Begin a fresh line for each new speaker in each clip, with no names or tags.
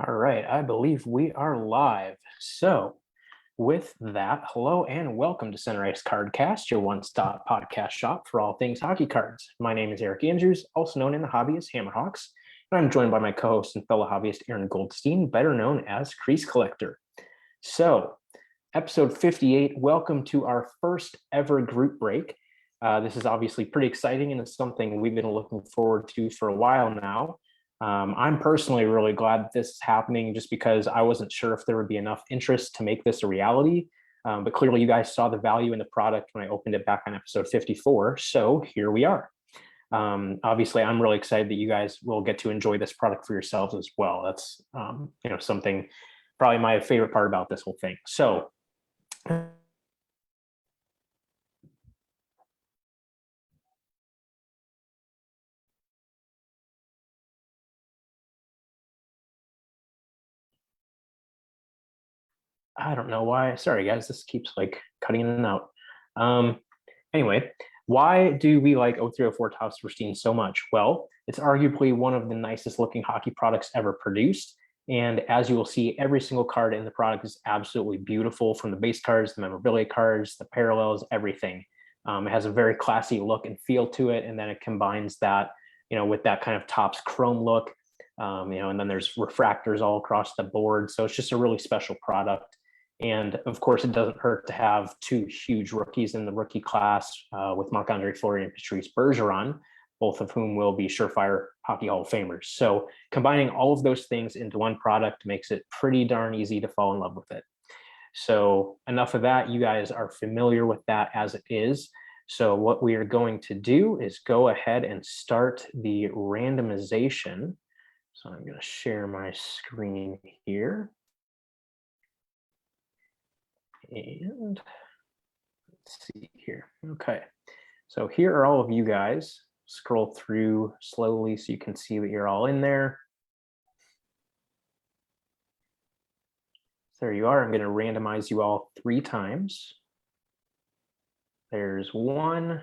All right, I believe we are live. So, with that, hello and welcome to Center Ice Cardcast, your one-stop podcast shop for all things hockey cards. My name is Eric Andrews, also known in the hobby as Hammerhawks, and I'm joined by my co-host and fellow hobbyist Aaron Goldstein, better known as Crease Collector. So, episode 58, welcome to our first ever group break. This is obviously pretty exciting and it's something we've been looking forward to for a while now. I'm personally really glad that this is happening just because I wasn't sure if there would be enough interest to make this a reality. But clearly you guys saw the value in the product when I opened it back on episode 54. So here we are. Obviously, I'm really excited that you guys will get to enjoy this product for yourselves as well. That's something probably my favorite part about this whole thing. So I don't know why. Sorry, guys, this keeps like cutting in and out. Anyway, why do we like 0304 Topps Pristine so much? Well, it's arguably one of the nicest looking hockey products ever produced. And as you will see, every single card in the product is absolutely beautiful, from the base cards, the memorabilia cards, the parallels, everything. It has a very classy look and feel to it. And then it combines that, with that kind of Topps chrome look, and then there's refractors all across the board. So it's just a really special product. And of course, it doesn't hurt to have two huge rookies in the rookie class with Marc-Andre Fleury and Patrice Bergeron, both of whom will be surefire Hockey Hall of Famers. So combining all of those things into one product makes it pretty darn easy to fall in love with it. So enough of that. You guys are familiar with that as it is. So what we are going to do is go ahead and start the randomization. So I'm going to share my screen here. And let's see here. Okay, so here are all of you guys. Scroll through slowly so you can see that you're all in there. There you are. I'm going to randomize you all 3 times. There's 1.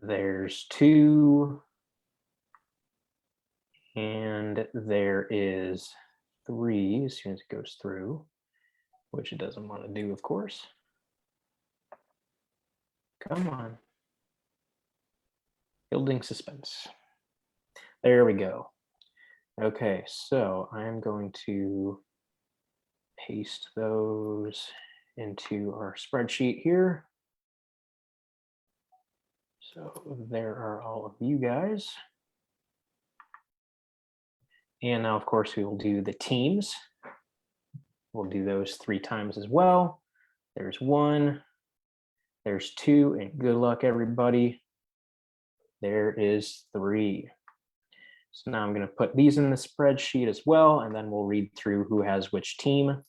There's 2. And there is 3 as soon as it goes through, which it doesn't want to do, of course. Come on. Building suspense. There we go. Okay, so I'm going to paste those into our spreadsheet here. So there are all of you guys. And now, of course, we will do the teams. We'll do those 3 times as well. There's 1, there's 2, and good luck, everybody. There is 3. So now I'm going to put these in the spreadsheet as well, and then we'll read through who has which team.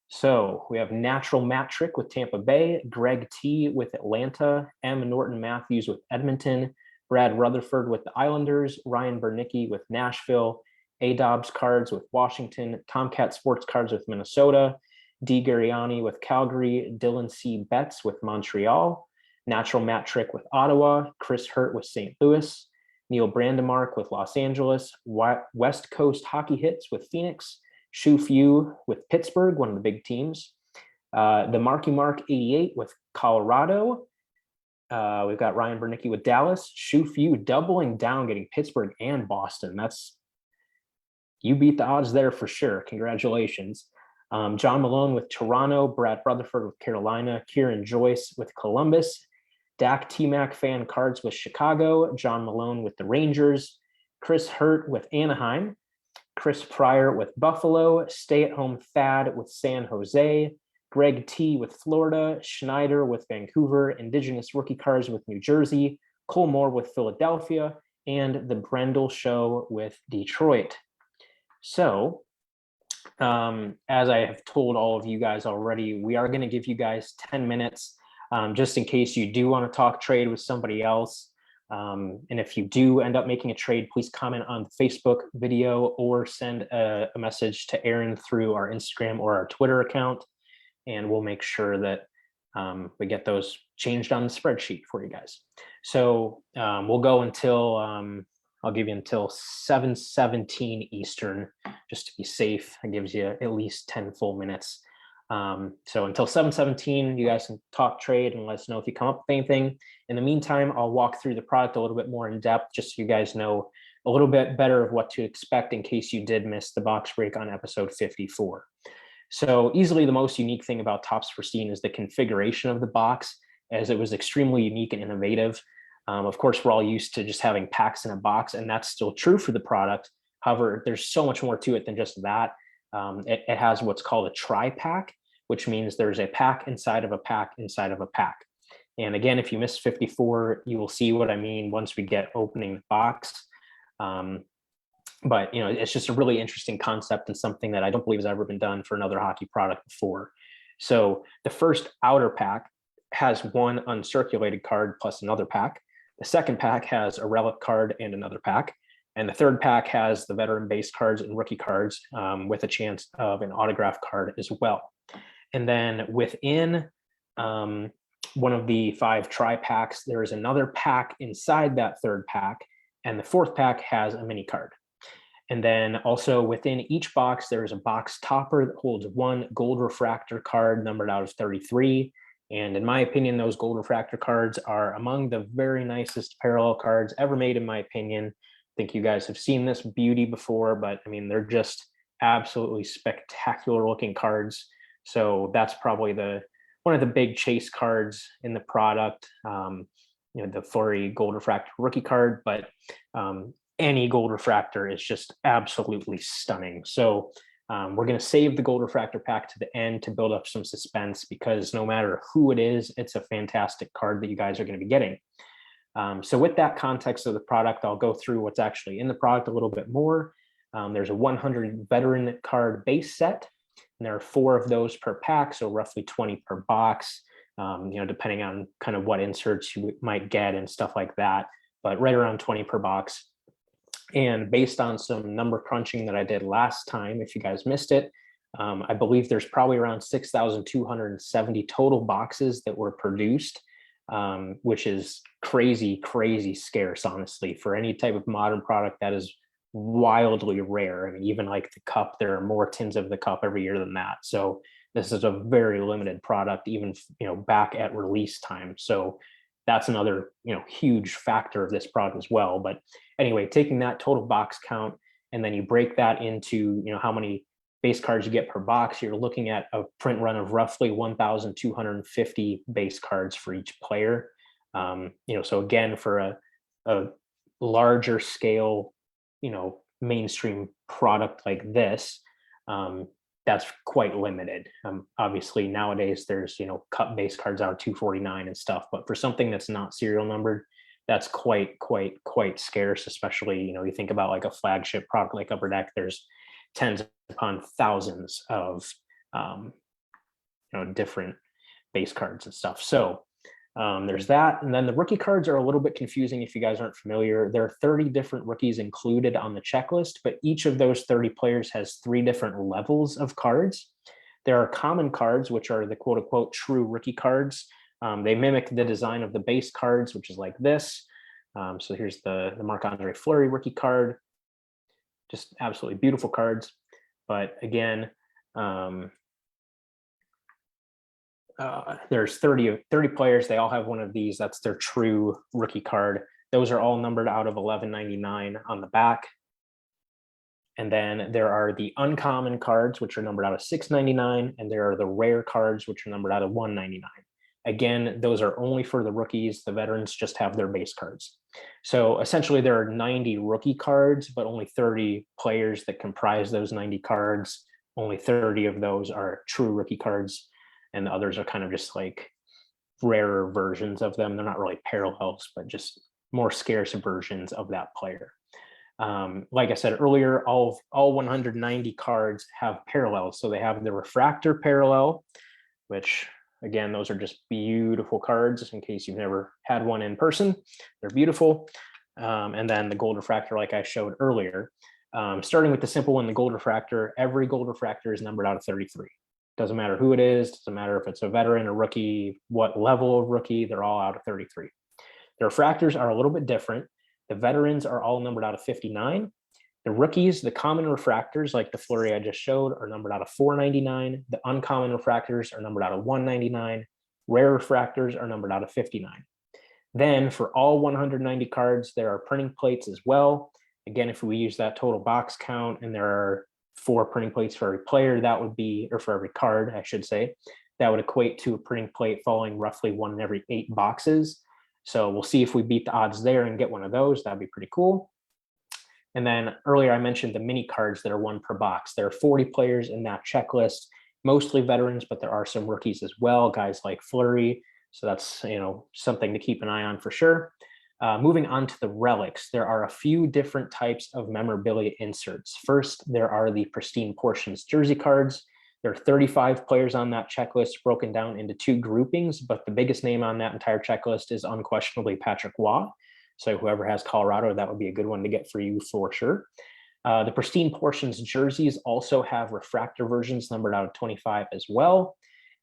So we have Natural Matt Trick with Tampa Bay, Greg T with Atlanta, M. Norton Matthews with Edmonton, Brad Rutherford with the Islanders, Ryan Bernicki with Nashville, A. Dobbs Cards with Washington, Tomcat Sports Cards with Minnesota, D. Gariani with Calgary, Dylan C. Betts with Montreal, Natural Matt Trick with Ottawa, Chris Hurt with St. Louis, Neil Brandemark with Los Angeles, West Coast Hockey Hits with Phoenix, Shu Fu with Pittsburgh, one of the big teams, the Marky Mark 88 with Colorado. We've got Ryan Bernicki with Dallas, Shu Fu doubling down, getting Pittsburgh and Boston. You beat the odds there for sure. Congratulations. John Malone with Toronto, Brad Rutherford with Carolina, Kieran Joyce with Columbus, Dak T-Mac fan cards with Chicago, John Malone with the Rangers, Chris Hurt with Anaheim, Chris Pryor with Buffalo, Stay-at-Home Thad with San Jose, Greg T with Florida, Schneider with Vancouver, Indigenous Rookie Cards with New Jersey, Cole Moore with Philadelphia, and the Brendel Show with Detroit. So, as I have told all of you guys already, we are going to give you guys 10 minutes just in case you do want to talk trade with somebody else. And if you do end up making a trade, please comment on the Facebook video or send a message to Aaron through our Instagram or our Twitter account, and we'll make sure that we get those changed on the spreadsheet for you guys. So we'll go until I'll give you until 7:17 Eastern, just to be safe. It gives you at least 10 full minutes. So until 7:17, you guys can talk trade and let us know if you come up with anything. In the meantime, I'll walk through the product a little bit more in depth, just so you guys know a little bit better of what to expect in case you did miss the box break on episode 54. So easily the most unique thing about Topps Pristine is the configuration of the box, as it was extremely unique and innovative. Of course, we're all used to just having packs in a box, and that's still true for the product. However, there's so much more to it than just that. It has what's called a tri-pack, which means there's a pack inside of a pack inside of a pack. And again, if you missed 54, you will see what I mean once we get opening the box. But it's just a really interesting concept and something that I don't believe has ever been done for another hockey product before. So the first outer pack has one uncirculated card plus another pack. The second pack has a relic card and another pack. And the third pack has the veteran base cards and rookie cards with a chance of an autograph card as well. And then within one of the 5 tri-packs, there is another pack inside that third pack. And the fourth pack has a mini card. And then also within each box, there is a box topper that holds one gold refractor card numbered out of 33. And in my opinion, those gold refractor cards are among the very nicest parallel cards ever made, in my opinion. I think you guys have seen this beauty before, but I mean, they're just absolutely spectacular looking cards. So that's probably one of the big chase cards in the product. The Fleury gold refractor rookie card, but any gold refractor is just absolutely stunning. So we're going to save the gold refractor pack to the end to build up some suspense, because no matter who it is, it's a fantastic card that you guys are going to be getting. So with that context of the product, I'll go through what's actually in the product a little bit more. There's a 100 veteran card base set, and there are 4 of those per pack, so roughly 20 per box, depending on kind of what inserts you might get and stuff like that, but right around 20 per box. And based on some number crunching that I did last time, if you guys missed it, I believe there's probably around 6,270 total boxes that were produced, which is crazy, crazy scarce, honestly, for any type of modern product. That is wildly rare. I mean, even like the cup, there are more tins of the cup every year than that. So this is a very limited product, even back at release time. So that's another huge factor of this product as well. But anyway, taking that total box count and then you break that into how many base cards you get per box, you're looking at a print run of roughly 1,250 base cards for each player. So again, for a larger scale mainstream product like this, that's quite limited. Obviously nowadays there's cut base cards out of 249 and stuff, but for something that's not serial numbered, that's quite scarce. Especially you think about like a flagship product like Upper Deck, there's tens upon thousands of different base cards and stuff. So there's that. And then the rookie cards are a little bit confusing if you guys aren't familiar. There are 30 different rookies included on the checklist, but each of those 30 players has 3 different levels of cards. There are common cards, which are the quote unquote true rookie cards. They mimic the design of the base cards, which is like this. So here's the Marc-Andre Fleury rookie card. Just absolutely beautiful cards. But again, there's 30 players. They all have one of these. That's their true rookie card. Those are all numbered out of 11.99 on the back. And then there are the uncommon cards, which are numbered out of 6.99, and there are the rare cards, which are numbered out of 1.99. Again, those are only for the rookies. The veterans just have their base cards. So essentially there are 90 rookie cards, but only 30 players that comprise those 90 cards. Only 30 of those are true rookie cards, and the others are kind of just like rarer versions of them. They're not really parallels, but just more scarce versions of that player. Like I said earlier, all 190 cards have parallels. So they have the refractor parallel, which again, those are just beautiful cards. In case you've never had one in person, they're beautiful. And then the gold refractor, like I showed earlier, starting with the simple one, the gold refractor, every gold refractor is numbered out of 33. Doesn't matter who it is, doesn't matter if it's a veteran, a rookie, what level of rookie, they're all out of 33. The refractors are a little bit different. The veterans are all numbered out of 59. The rookies, the common refractors, like the Fleury I just showed, are numbered out of 499. The uncommon refractors are numbered out of 199. Rare refractors are numbered out of 59. Then for all 190 cards, there are printing plates as well. Again, if we use that total box count and there are 4 printing plates for every player, that would be, or for every card, I should say, that would equate to a printing plate falling roughly 1 in every 8 boxes. So we'll see if we beat the odds there and get one of those. That'd be pretty cool. And then earlier I mentioned the mini cards that are 1 per box. There are 40 players in that checklist, mostly veterans, but there are some rookies as well, guys like Fleury. So that's, something to keep an eye on for sure. Moving on to the relics, there are a few different types of memorabilia inserts. First, there are the Pristine Portions jersey cards. There are 35 players on that checklist, broken down into 2 groupings, but the biggest name on that entire checklist is unquestionably Patrick Waugh. So whoever has Colorado, that would be a good one to get for you for sure. The Pristine Portions jerseys also have refractor versions numbered out of 25 as well.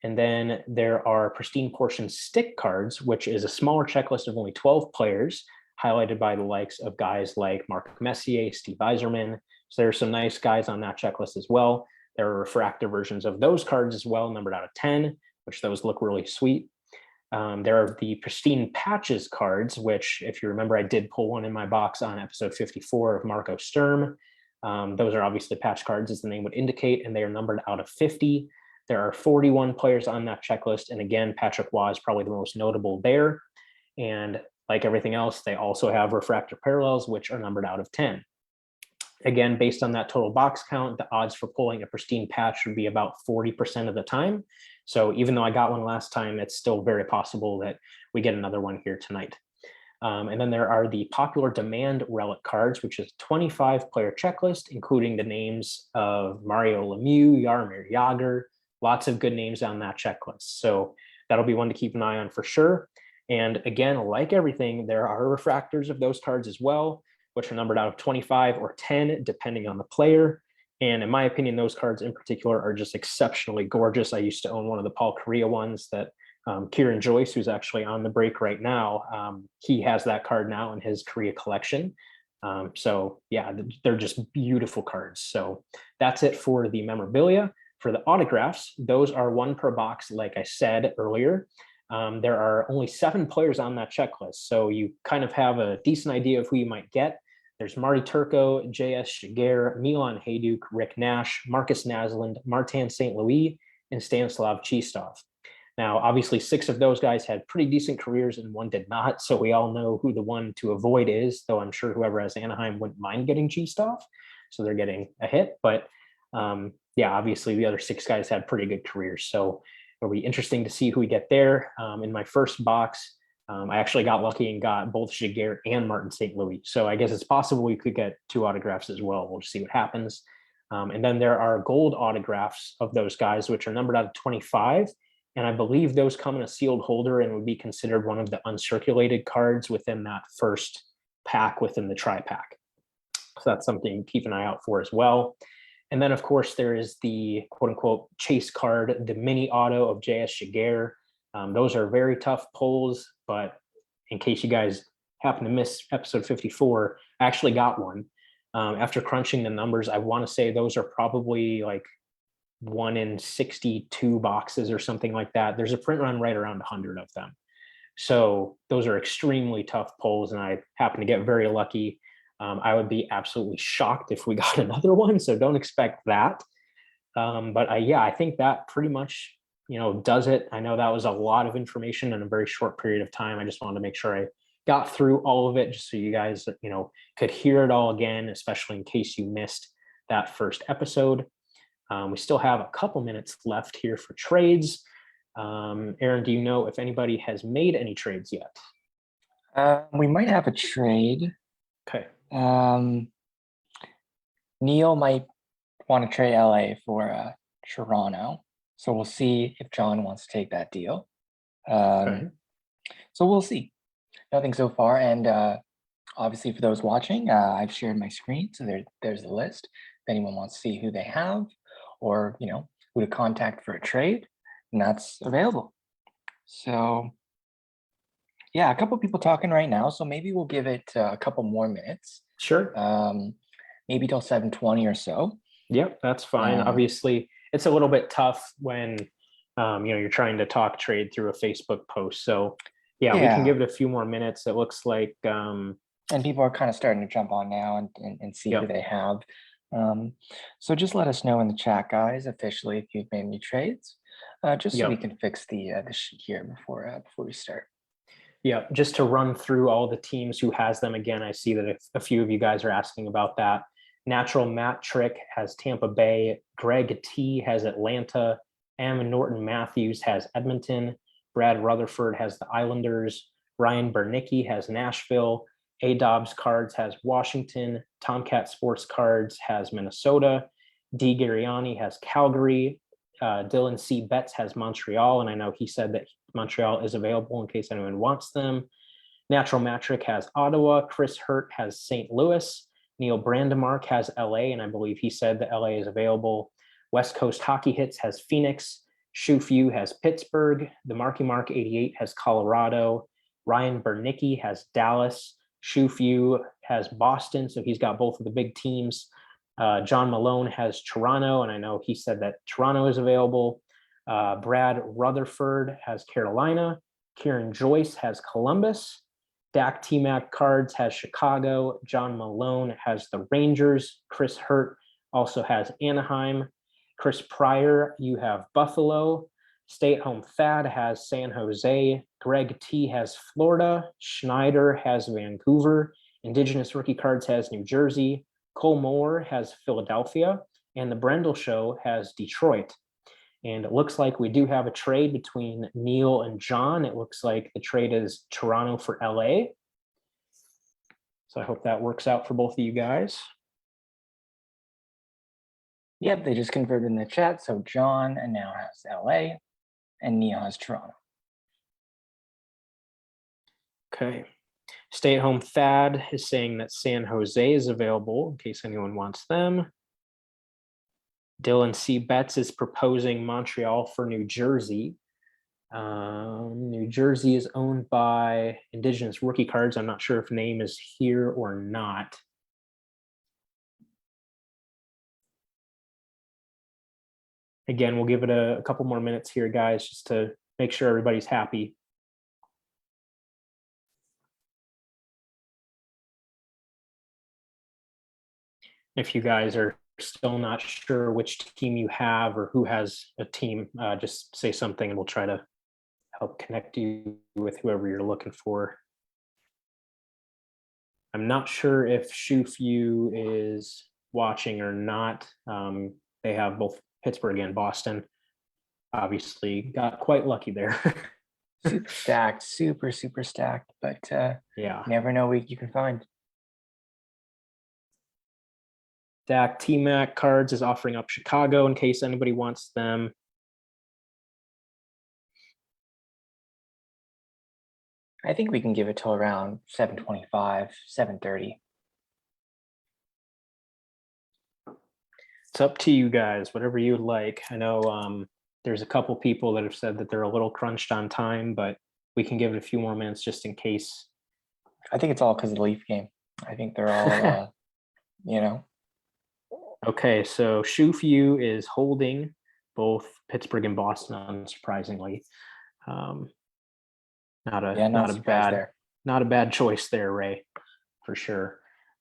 And then there are Pristine Portions stick cards, which is a smaller checklist of only 12 players, highlighted by the likes of guys like Mark Messier, Steve Yzerman. So there are some nice guys on that checklist as well. There are refractor versions of those cards as well, numbered out of 10, which those look really sweet. There are the Pristine Patches cards, which, if you remember, I did pull one in my box on episode 54 of Marco Sturm. Those are obviously patch cards, as the name would indicate, and they are numbered out of 50. There are 41 players on that checklist, and again, Patrick Waugh is probably the most notable there. And like everything else, they also have refractor parallels, which are numbered out of 10. Again, based on that total box count, the odds for pulling a pristine patch would be about 40% of the time. So even though I got one last time, it's still very possible that we get another one here tonight. And then there are the popular demand relic cards, which is a 25-player checklist, including the names of Mario Lemieux, Jaromir Jagr, lots of good names on that checklist. So that'll be one to keep an eye on for sure. And again, like everything, there are refractors of those cards as well, which are numbered out of 25 or 10, depending on the player. And in my opinion, those cards in particular are just exceptionally gorgeous. I used to own one of the Paul Correa ones that Kieran Joyce, who's actually on the break right now, he has that card now in his Correa collection. So yeah, they're just beautiful cards. So that's it for the memorabilia. For the autographs, those are 1 per box, like I said earlier. There are only 7 players on that checklist, so you kind of have a decent idea of who you might get. There's Marty Turco, J.S. Shiger, Milan Hajduk, Rick Nash, Marcus Naslund, Martin St. Louis, and Stanislav Chistov. Now, obviously, 6 of those guys had pretty decent careers and 1 did not, so we all know who the one to avoid is, though I'm sure whoever has Anaheim wouldn't mind getting Chistov, so they're getting a hit. But yeah, obviously, the other 6 guys had pretty good careers, so it'll be interesting to see who we get there. In my first box, I actually got lucky and got both Shiger and Martin St. Louis. So I guess it's possible we could get 2 autographs as well. We'll just see what happens. And then there are gold autographs of those guys, which are numbered out of 25. And I believe those come in a sealed holder and would be considered one of the uncirculated cards within that first pack within the tri-pack. So that's something to keep an eye out for as well. And then, of course, there is the quote-unquote chase card, the mini auto of J.S. Shiger. Those are very tough pulls, but in case you guys happen to miss episode 54, I actually got one. After crunching the numbers, I want to say those are probably like 1 in 62 boxes or something like that. There's a print run right around 100 of them. So those are extremely tough pulls, and I happen to get very lucky. I would be absolutely shocked if we got another one, so don't expect that. But yeah, I think that pretty much, does it. I know that was a lot of information in a very short period of time. I just wanted to make sure I got through all of it, just so you guys, could hear it all again, especially in case you missed that first episode. We still have a couple minutes left here for trades. Aaron, do you know if anybody has made any trades yet?
We might have a trade.
Okay.
Neil might want to trade LA for Toronto. So we'll see if John wants to take that deal.
Okay.
So we'll see. Nothing so far. And obviously for those watching, I've shared my screen. So there's the list. If anyone wants to see who they have or, who to contact for a trade, and that's available. So Yeah, a couple people talking right now, so maybe we'll give it a couple more minutes,
Sure.
maybe till 7:20 or so.
Yep, that's fine.
Um,
Obviously, it's a little bit tough when you're trying to talk trade through a Facebook post. So yeah, we can
yeah,
give it a few more minutes. It looks like
and people are kind of starting to jump on now and see who
yep,
they have. Um, so just let us know in the chat, guys, officially if you've made any trades, just so we
yep,
can fix the sheet here before we start.
yep. Just to run through all the teams who has them again. I see that a few of you guys are asking about that. Natural Matt Trick has Tampa Bay. Greg T has Atlanta. M. Norton Matthews has Edmonton. Brad Rutherford has the Islanders. Ryan Bernicki has Nashville. A. Dobbs Cards has Washington. Tomcat Sports Cards has Minnesota. D. Gariani has Calgary. Dylan C. Betts has Montreal, and I know he said that Montreal is available in case anyone wants them. Natural Matrick has Ottawa. Chris Hurt has St. Louis. Neil Brandemark has LA, and I believe he said that LA is available. West Coast Hockey Hits has Phoenix. Shu Few has Pittsburgh. The Marky Mark 88 has Colorado. Ryan Bernicki has Dallas. Shu Few has Boston, so he's got both of the big teams. John Malone has Toronto, and I know he said that Toronto is available. Brad Rutherford has Carolina. Kieran Joyce has Columbus. Dak T-Mac Cards has Chicago. John Malone has the Rangers. Chris Hurt also has Anaheim. Chris Pryor, you have Buffalo. Stay at Home Fad has San Jose. Greg T has Florida. Schneider has Vancouver. Indigenous Rookie Cards has New Jersey. Cole Moore has Philadelphia. And the Brendel Show has Detroit. And it looks like we do have a trade between Neil and John. It looks like the trade is Toronto for LA. So I hope that works out for both of you guys.
Yep, they just converted in the chat. So John and now has LA and Neil has Toronto.
Okay. Stay at Home Thad is saying that San Jose is available in case anyone wants them. Dylan C. Betts is proposing Montreal for New Jersey. New Jersey is owned by Indigenous Rookie Cards. I'm not sure if name is here or not. Again, we'll give it a couple more minutes here, guys, just to make sure everybody's happy. If you guys are still not sure which team you have or who has a team, just say something and we'll try to help connect you with whoever you're looking for. I'm not sure if Shufew is watching or not. They have both Pittsburgh and Boston. Obviously got quite lucky there.
Super stacked, super stacked, but
yeah.
you never know what you can find.
Dak T-Mac Cards is offering up Chicago in case anybody wants them.
I think we can give it till around 7:25, 7:30.
It's up to you guys, whatever you would like. I know there's a couple people that have said that they're a little crunched on time, but we can give it a few more minutes just in case.
I think it's all because of the Leaf game. I think they're all, you know.
Okay, so Shufew is holding both Pittsburgh and Boston, unsurprisingly. Not a bad choice there, Ray, for sure.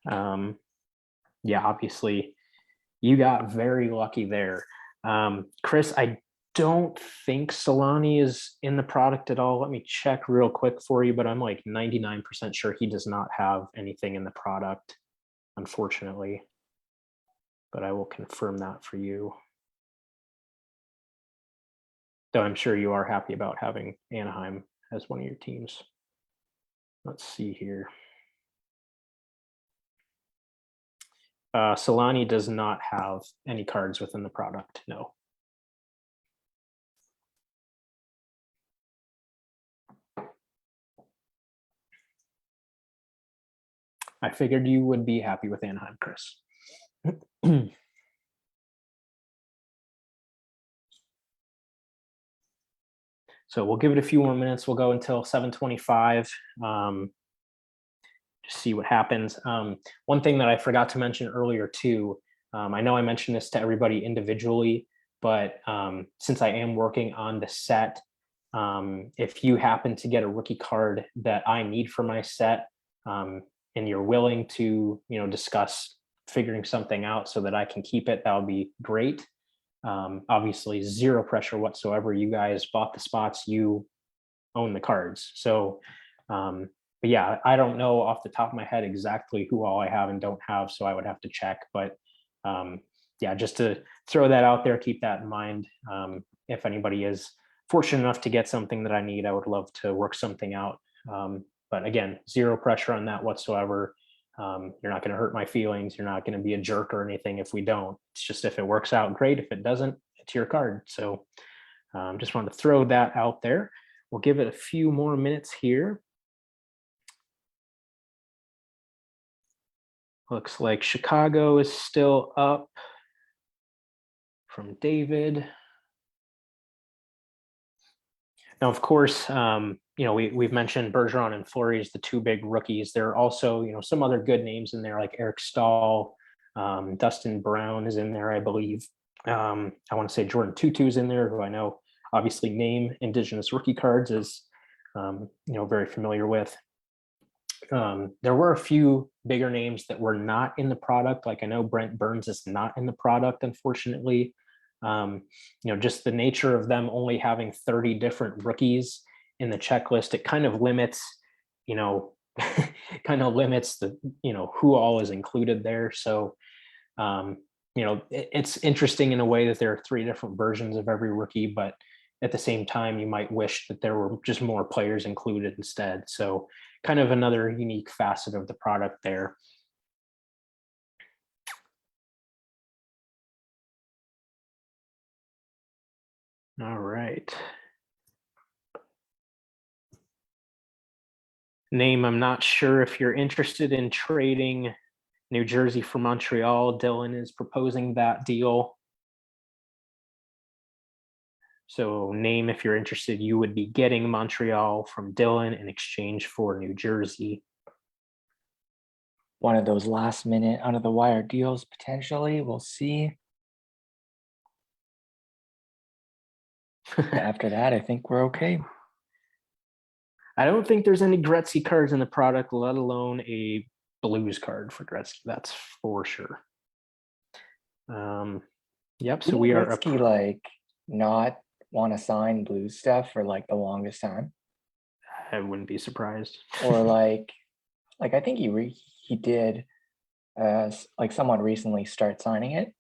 Yeah, obviously you got very lucky there. Chris, I don't think Solani is in the product at all. Let me check real quick for you, but I'm like 99% sure he does not have anything in the product, unfortunately. But I will confirm that for you. Though I'm sure you are happy about having Anaheim as one of your teams. Let's see here. Solani does not have any cards within the product, no. I figured you would be happy with Anaheim, Chris. So we'll give it a few more minutes. We'll go until 7:25. Just see what happens. One thing that I forgot to mention earlier too, I know I mentioned this to everybody individually, but since I am working on the set, if you happen to get a rookie card that I need for my set, and you're willing to, discuss figuring something out so that I can keep it, that would be great. Obviously, zero pressure whatsoever. You guys bought the spots, you own the cards. So, but yeah, I don't know off the top of my head exactly who all I have and don't have, so I would have to check. But yeah, just to throw that out there, keep that in mind. If anybody is fortunate enough to get something that I need, I would love to work something out. But again, zero pressure on that whatsoever. You're not going to hurt my feelings. You're not going to be a jerk or anything if we don't. It's just if it works out, great. If it doesn't, it's your card. So just wanted to throw that out there. We'll give it a few more minutes here. Looks like Chicago is still up from David. Now, of course, we've mentioned Bergeron and Fleury as the two big rookies. There are also, some other good names in there like Eric Stahl, Dustin Brown is in there, I believe. I want to say Jordan Tutu is in there, who I know obviously name Indigenous rookie cards is, very familiar with. There were a few bigger names that were not in the product. Like I know Brent Burns is not in the product, unfortunately. Just the nature of them only having 30 different rookies in the checklist, it kind of limits, the, who all is included there. So, it's interesting in a way that there are 3 different versions of every rookie, but at the same time, you might wish that there were just more players included instead. So kind of another unique facet of the product there. All right. Name, I'm not sure if you're interested in trading New Jersey for Montreal. Dylan is proposing that deal. So name, if you're interested, you would be getting Montreal from Dylan in exchange for New Jersey.
One of those last minute under the wire deals, potentially. We'll see. After that, I think we're okay.
I don't think there's any Gretzky cards in the product, let alone a Blues card for Gretzky. That's for sure. Yep. So we are
Gretzky not want to sign Blues stuff for the longest time.
I wouldn't be surprised.
Or I think he did somewhat recently start signing it,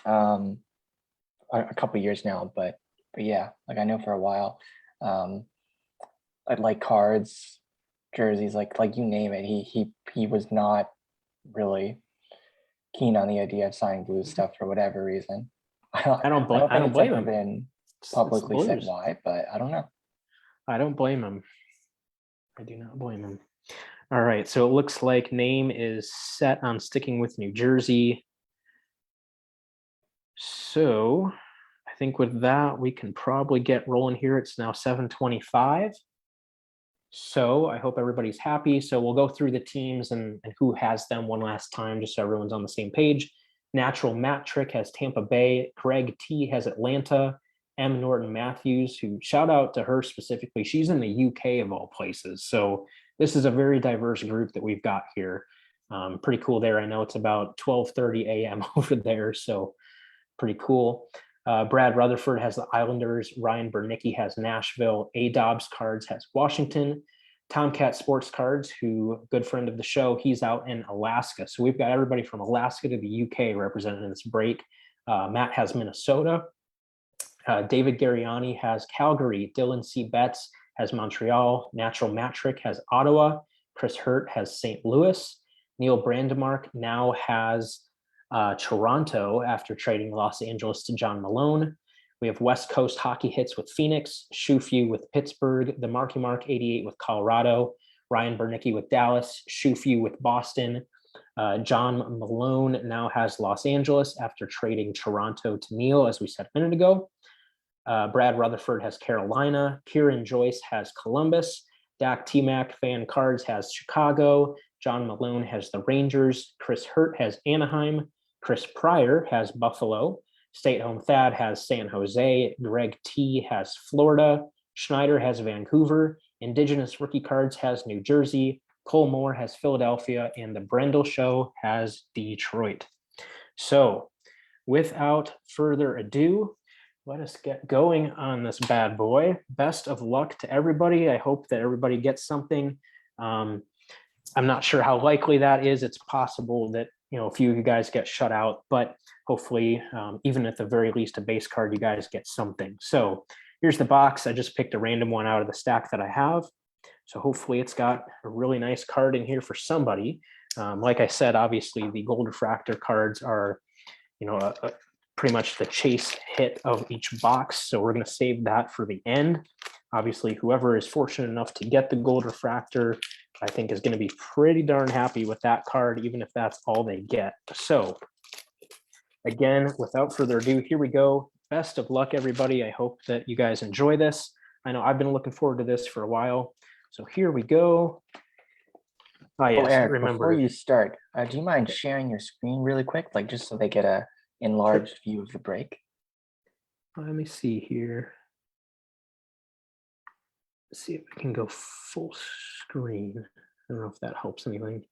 a couple years now, but yeah, I know for a while, I'd like cards, jerseys, like you name it. He was not really keen on the idea of signing Blues stuff for whatever reason.
I don't blame him.
Been publicly said why, but I don't know.
I don't blame him. I do not blame him. All right, so it looks like name is set on sticking with New Jersey. So I think with that, we can probably get rolling here. It's now 7:25. So I hope everybody's happy. So we'll go through the teams and who has them one last time, just so everyone's on the same page. Natural Matt Trick has Tampa Bay. Craig T has Atlanta. M. Norton Matthews, who shout out to her specifically. She's in the UK of all places. So this is a very diverse group that we've got here. Pretty cool there. I know it's about 12:30 a.m. over there. So pretty cool. Brad Rutherford has the Islanders. Ryan Bernicki has Nashville. A. Dobbs Cards has Washington. Tomcat Sports Cards, who good friend of the show, he's out in Alaska. So we've got everybody from Alaska to the UK represented in this break. Matt has Minnesota. David Gariani has Calgary. Dylan C. Betts has Montreal. Natural Matrick has Ottawa. Chris Hurt has St. Louis. Neil Brandemark now has Toronto after trading Los Angeles to John Malone. We have West Coast Hockey Hits with Phoenix, Shufew with Pittsburgh, the Marky Mark 88 with Colorado, Ryan Bernicki with Dallas, Shufew with Boston. John Malone now has Los Angeles after trading Toronto to Neil, as we said a minute ago. Brad Rutherford has Carolina. Kieran Joyce has Columbus. Dak T-Mac Fan Cards has Chicago. John Malone has the Rangers. Chris Hurt has Anaheim. Chris Pryor has Buffalo. Stay at Home Thad has San Jose. Greg T has Florida. Schneider has Vancouver. Indigenous Rookie Cards has New Jersey. Cole Moore has Philadelphia. And the Brendel Show has Detroit. So without further ado, let us get going on this bad boy. Best of luck to everybody. I hope that everybody gets something. I'm not sure how likely that is. It's possible that, you know, a few of you guys get shut out, but hopefully, even at the very least, a base card, you guys get something. So here's the box. I just picked a random one out of the stack that I have. So hopefully it's got a really nice card in here for somebody. Like I said, obviously the gold refractor cards are, you know, pretty much the chase hit of each box. So we're going to save that for the end. Obviously, whoever is fortunate enough to get the gold refractor, I think is going to be pretty darn happy with that card, even if that's all they get. So again, without further ado, here we go. Best of luck, everybody. I hope that you guys enjoy this. I know I've been looking forward to this for a while. So here we go. Oh, yes,
Eric,
remember.
before you start, do you mind sharing your screen really quick, like just so they get a enlarged view of the break?
Let me see here. Let's see if I can go full screen. I don't know if that helps anything.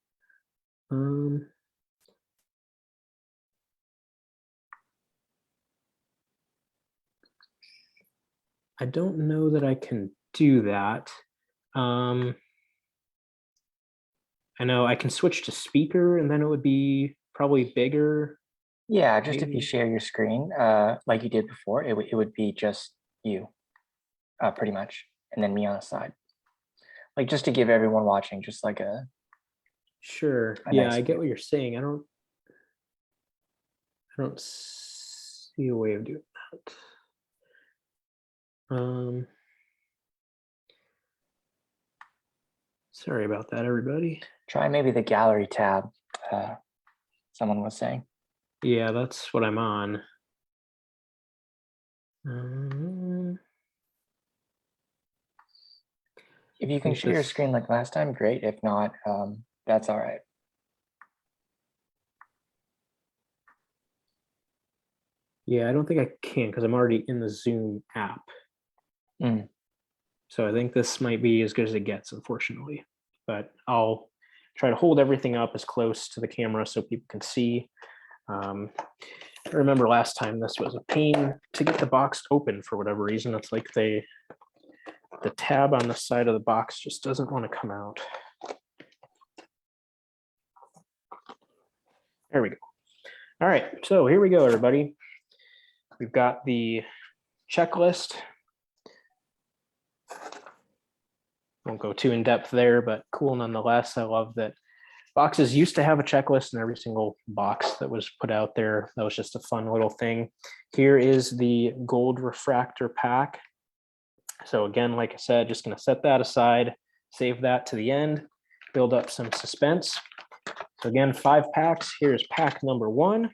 I don't know that I can do that. I know I can switch to speaker and then it would be probably bigger.
Yeah, just if
Maybe.
you share your screen, like you did before, it would be just you, pretty much, and then me on the side. Like just to give everyone watching just like a
Sure.
a
Yeah,
nice
I get
view.
what you're saying. I don't see a way of doing that. Sorry about that, everybody.
Try maybe the gallery tab, someone was saying.
Yeah, that's what I'm on.
If you can share your screen like last time, great. If not, that's all right.
Yeah, I don't think I can because I'm already in the Zoom app. So I think this might be as good as it gets, unfortunately. But I'll try to hold everything up as close to the camera so people can see. I remember last time this was a pain to get the box open for whatever reason. It's like the tab on the side of the box just doesn't want to come out. There we go. All right, so here we go, everybody. We've got the checklist. Won't go too in depth there, but cool nonetheless. I love that boxes used to have a checklist in every single box that was put out there. That was just a fun little thing. Here is the gold refractor pack. So again, like I said, just going to set that aside, save that to the end, build up some suspense. So again, 5 packs. Here's pack number 1.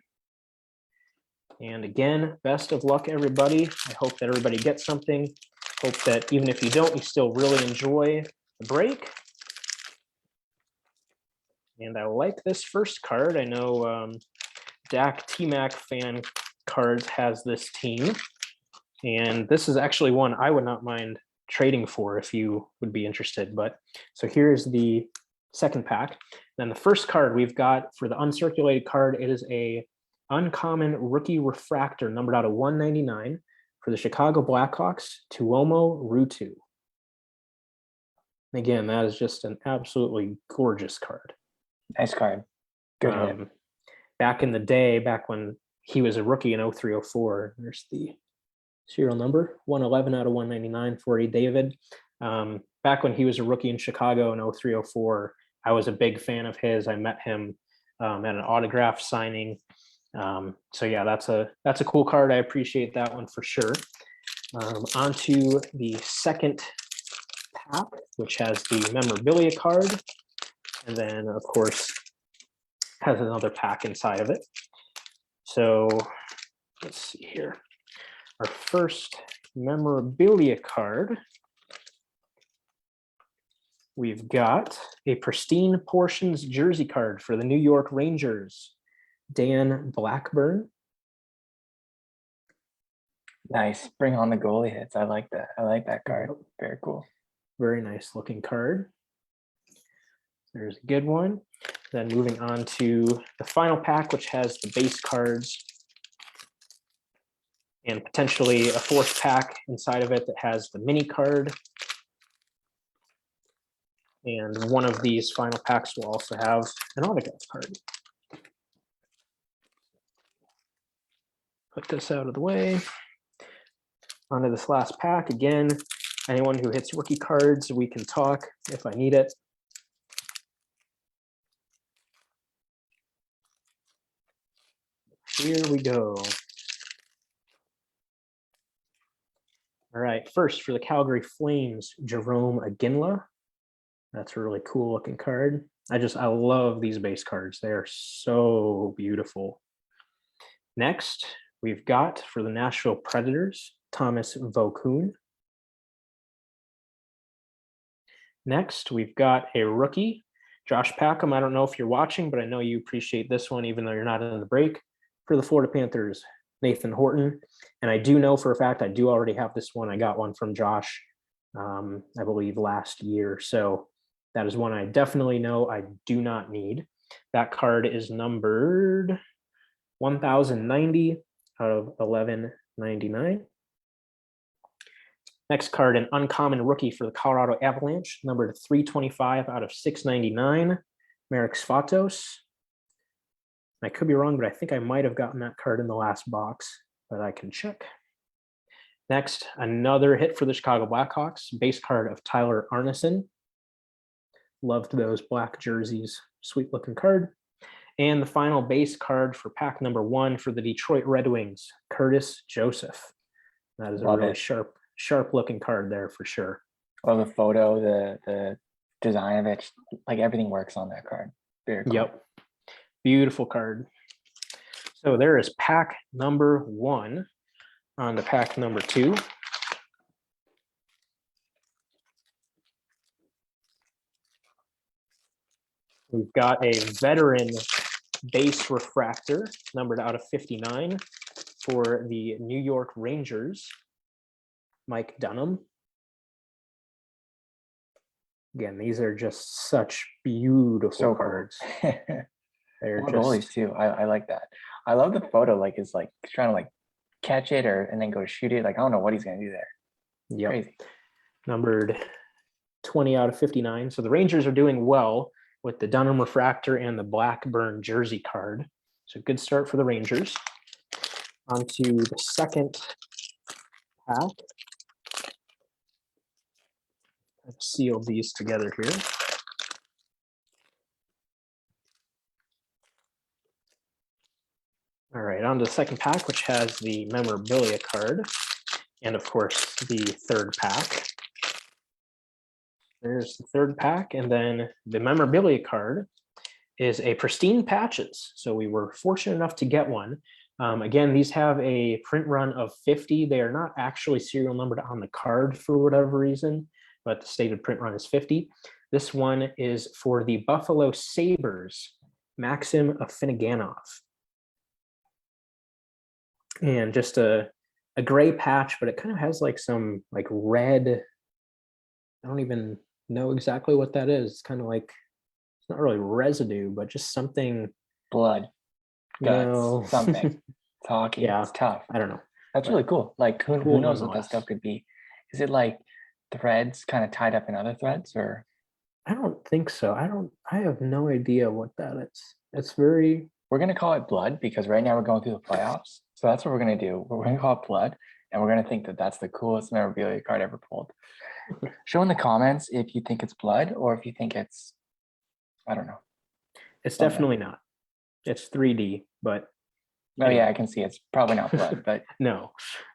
And again, best of luck, everybody. I hope that everybody gets something. Hope that even if you don't, you still really enjoy the break. And I like this first card. I know Dak T-Mac Fan Cards has this team. And this is actually one I would not mind trading for if you would be interested. But so here's the second pack. Then the first card we've got for the uncirculated card, it is a uncommon rookie refractor numbered out of 199 for the Chicago Blackhawks, Tuomo Ruutu. Again, that is just an absolutely gorgeous card.
Nice card. Good hit.
Back in the day, back when he was a rookie in 03-04, there's the serial number, 111 out of 199, 40 David. Back when he was a rookie in Chicago in 03-04, I was a big fan of his. I met him at an autograph signing. So yeah, that's a cool card. I appreciate that one for sure. On to the second pack, which has the memorabilia card, and then of course has another pack inside of it. So let's see here. Our first memorabilia card, we've got a Pristine Portions jersey card for the New York Rangers, Dan Blackburn.
Nice. Bring on the goalie hits. I like that. I like that card. Very cool.
Very nice looking card. There's a good one. Then moving on to the final pack, which has the base cards and potentially a fourth pack inside of it that has the mini card. And one of these final packs will also have an autograph card. Put this out of the way. Onto this last pack. Again, anyone who hits rookie cards, we can talk if I need it. Here we go. All right, first for the Calgary Flames, Jerome Iginla. That's a really cool looking card. I love these base cards. They are so beautiful. Next, we've got for the Nashville Predators, Thomas Vokoun. Next, we've got a rookie, Josh Packham. I don't know if you're watching, but I know you appreciate this one, even though you're not in the break. For the Florida Panthers, Nathan Horton. And I do know for a fact, I do already have this one. I got one from Josh, I believe last year. So that is one I definitely know I do not need. That card is numbered 1090 out of 1199. Next card, an uncommon rookie for the Colorado Avalanche, numbered 325 out of 699, Marek Svatos. I could be wrong, but I think I might have gotten that card in the last box, but I can check. Next, another hit for the Chicago Blackhawks, base card of Tyler Arneson. Loved those black jerseys, sweet looking card. And the final base card for pack number 1 for the Detroit Red Wings, Curtis Joseph. That is a really sharp looking card there for sure.
Well, the photo, the design of it, like everything works on that card. Very cool.
Yep. Beautiful card. So there is pack number 1. On to pack number 2. We've got a veteran base refractor numbered out of 59 for the New York Rangers, Mike Dunham. Again, these are just such beautiful cards. They're
just goalies too. I like that. I love the photo. Like it's like trying to like catch it and then go shoot it. Like I don't know what he's gonna do there.
Yep.
Crazy.
Numbered 20 out of 59. So the Rangers are doing well with the Dunham refractor and the Blackburn jersey card. So good start for the Rangers. On to the second pack. I've sealed these together here. All right, on to the second pack, which has the memorabilia card, and of course, the third pack. There's the third pack, and then the memorabilia card is a Pristine Patches. So we were fortunate enough to get one. Again, these have a print run of 50. They are not actually serial numbered on the card for whatever reason, but the stated print run is 50. This one is for the Buffalo Sabres, Maxim Afinogenov. And just a gray patch, but it kind of has like some like red, I don't even know exactly what that is. It's kind of like, it's not really residue, but just something.
Blood, guts,
no.
something. It's hockey.
Yeah,
it's tough.
I don't know.
That's really cool. Like who knows what that stuff could be? Is it like threads kind of tied up in other threads, or?
I don't think so. I have no idea what that is. It's very.
We're gonna call it blood because right now we're going through the playoffs. So that's what we're gonna do. We're gonna call it blood, and we're gonna think that that's the coolest memorabilia card ever pulled. Show in the comments if you think it's blood or if you think it's, I don't know.
It's definitely not. It's 3D, but.
Oh yeah, I can see it's probably not blood, but
no.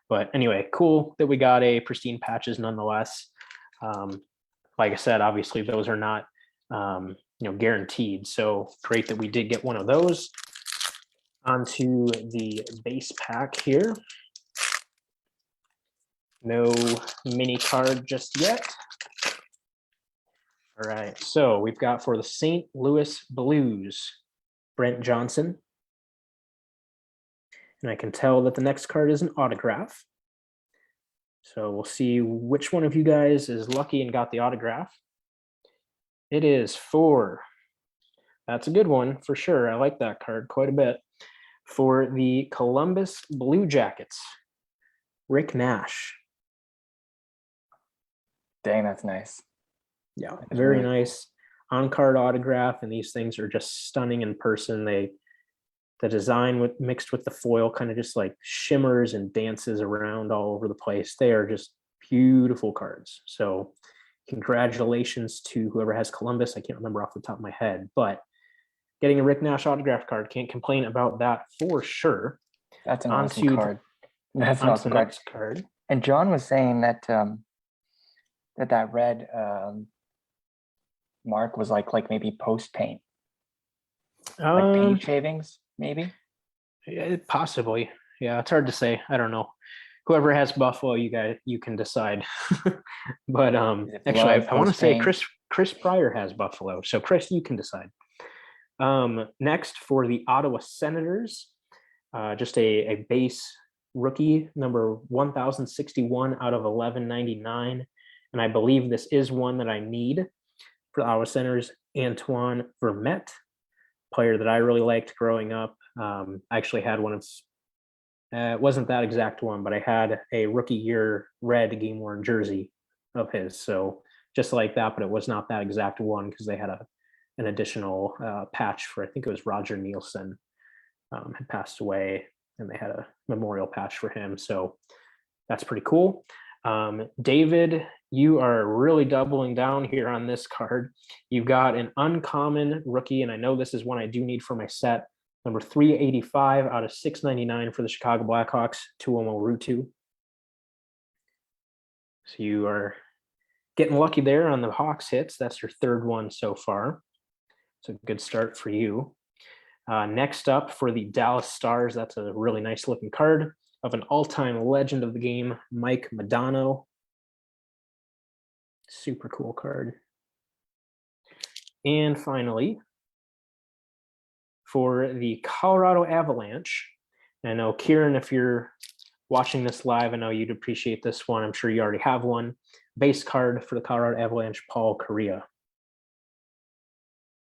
But anyway, cool that we got a Pristine Patches nonetheless. Like I said, obviously those are not guaranteed. So great that we did get one of those. Onto the base pack here. No mini card just yet. All right, so we've got for the St. Louis Blues, Brent Johnson. And I can tell that the next card is an autograph. So we'll see which one of you guys is lucky and got the autograph. It is for, that's a good one for sure. I like that card quite a bit. For the Columbus Blue Jackets, Rick Nash.
Dang, that's nice.
Yeah,
That's
very
really
nice on-card autograph, and these things are just stunning in person. The design mixed with the foil kind of just like shimmers and dances around all over the place. They are just beautiful cards. So congratulations to whoever has Columbus. I can't remember off the top of my head, but getting a Rick Nash autograph card, can't complain about that for sure.
That's an
On
awesome
to
card. That's an
on to
awesome
the
card.
next card.
And John was saying that that red mark was like maybe post paint, like paint shavings, maybe.
Possibly. Yeah, it's hard to say. I don't know. Whoever has Buffalo, you can decide. But actually, I want to say Chris Pryor has Buffalo. So Chris, you can decide. Next for the Ottawa Senators, just a base rookie, number 1061 out of 1199. And I believe this is one that I need for the Ottawa Senators, Antoine Vermette, player that I really liked growing up. I actually had one of, it wasn't that exact one, but I had a rookie year red game worn jersey of his. So just like that, but it was not that exact one because they had an additional patch for, I think it was Roger Nielsen had passed away, and they had a memorial patch for him. So that's pretty cool. David, you are really doubling down here on this card. You've got an uncommon rookie, and I know this is one I do need for my set. Number 385 out of 699 for the Chicago Blackhawks, Tuomo Ruutu. So you are getting lucky there on the Hawks hits. That's your third one so far. It's a good start for you. Next up for the Dallas Stars, that's a really nice looking card of an all-time legend of the game, Mike Modano. Super cool card. And finally, for the Colorado Avalanche, I know Kieran, if you're watching this live, I know you'd appreciate this one. I'm sure you already have one. Base card for the Colorado Avalanche, Paul Kariya.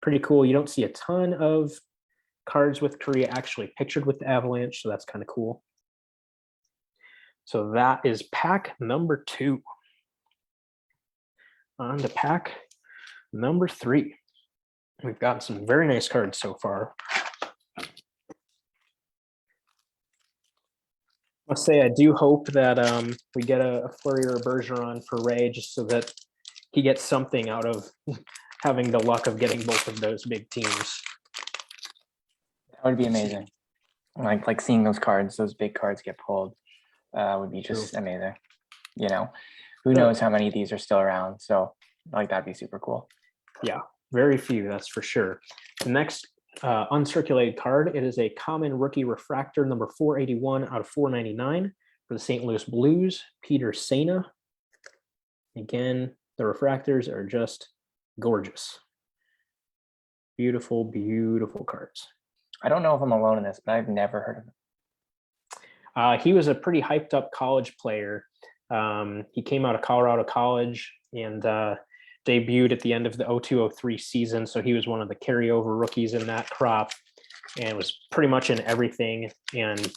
Pretty cool. You don't see a ton of cards with Kariya actually pictured with the Avalanche, so that's kind of cool. So that is pack number 2. On to pack number 3. We've gotten some very nice cards so far. I'll say I do hope that we get a Fleury or a Bergeron for Ray, just so that he gets something out of having the luck of getting both of those big teams.
That would be amazing. Like seeing those cards, those big cards get pulled, would be just amazing. You know, who knows how many of these are still around? So like that'd be super cool.
Yeah, very few, that's for sure. The next uncirculated card, it is a common rookie refractor, number 481 out of 499 for the St. Louis Blues, Peter Sena. Again, the refractors are just gorgeous. Beautiful, beautiful cards.
I don't know if I'm alone in this, but I've never heard of him.
He was a pretty hyped up college player. He came out of Colorado College and debuted at the end of the 02-03 season. So he was one of the carryover rookies in that crop and was pretty much in everything and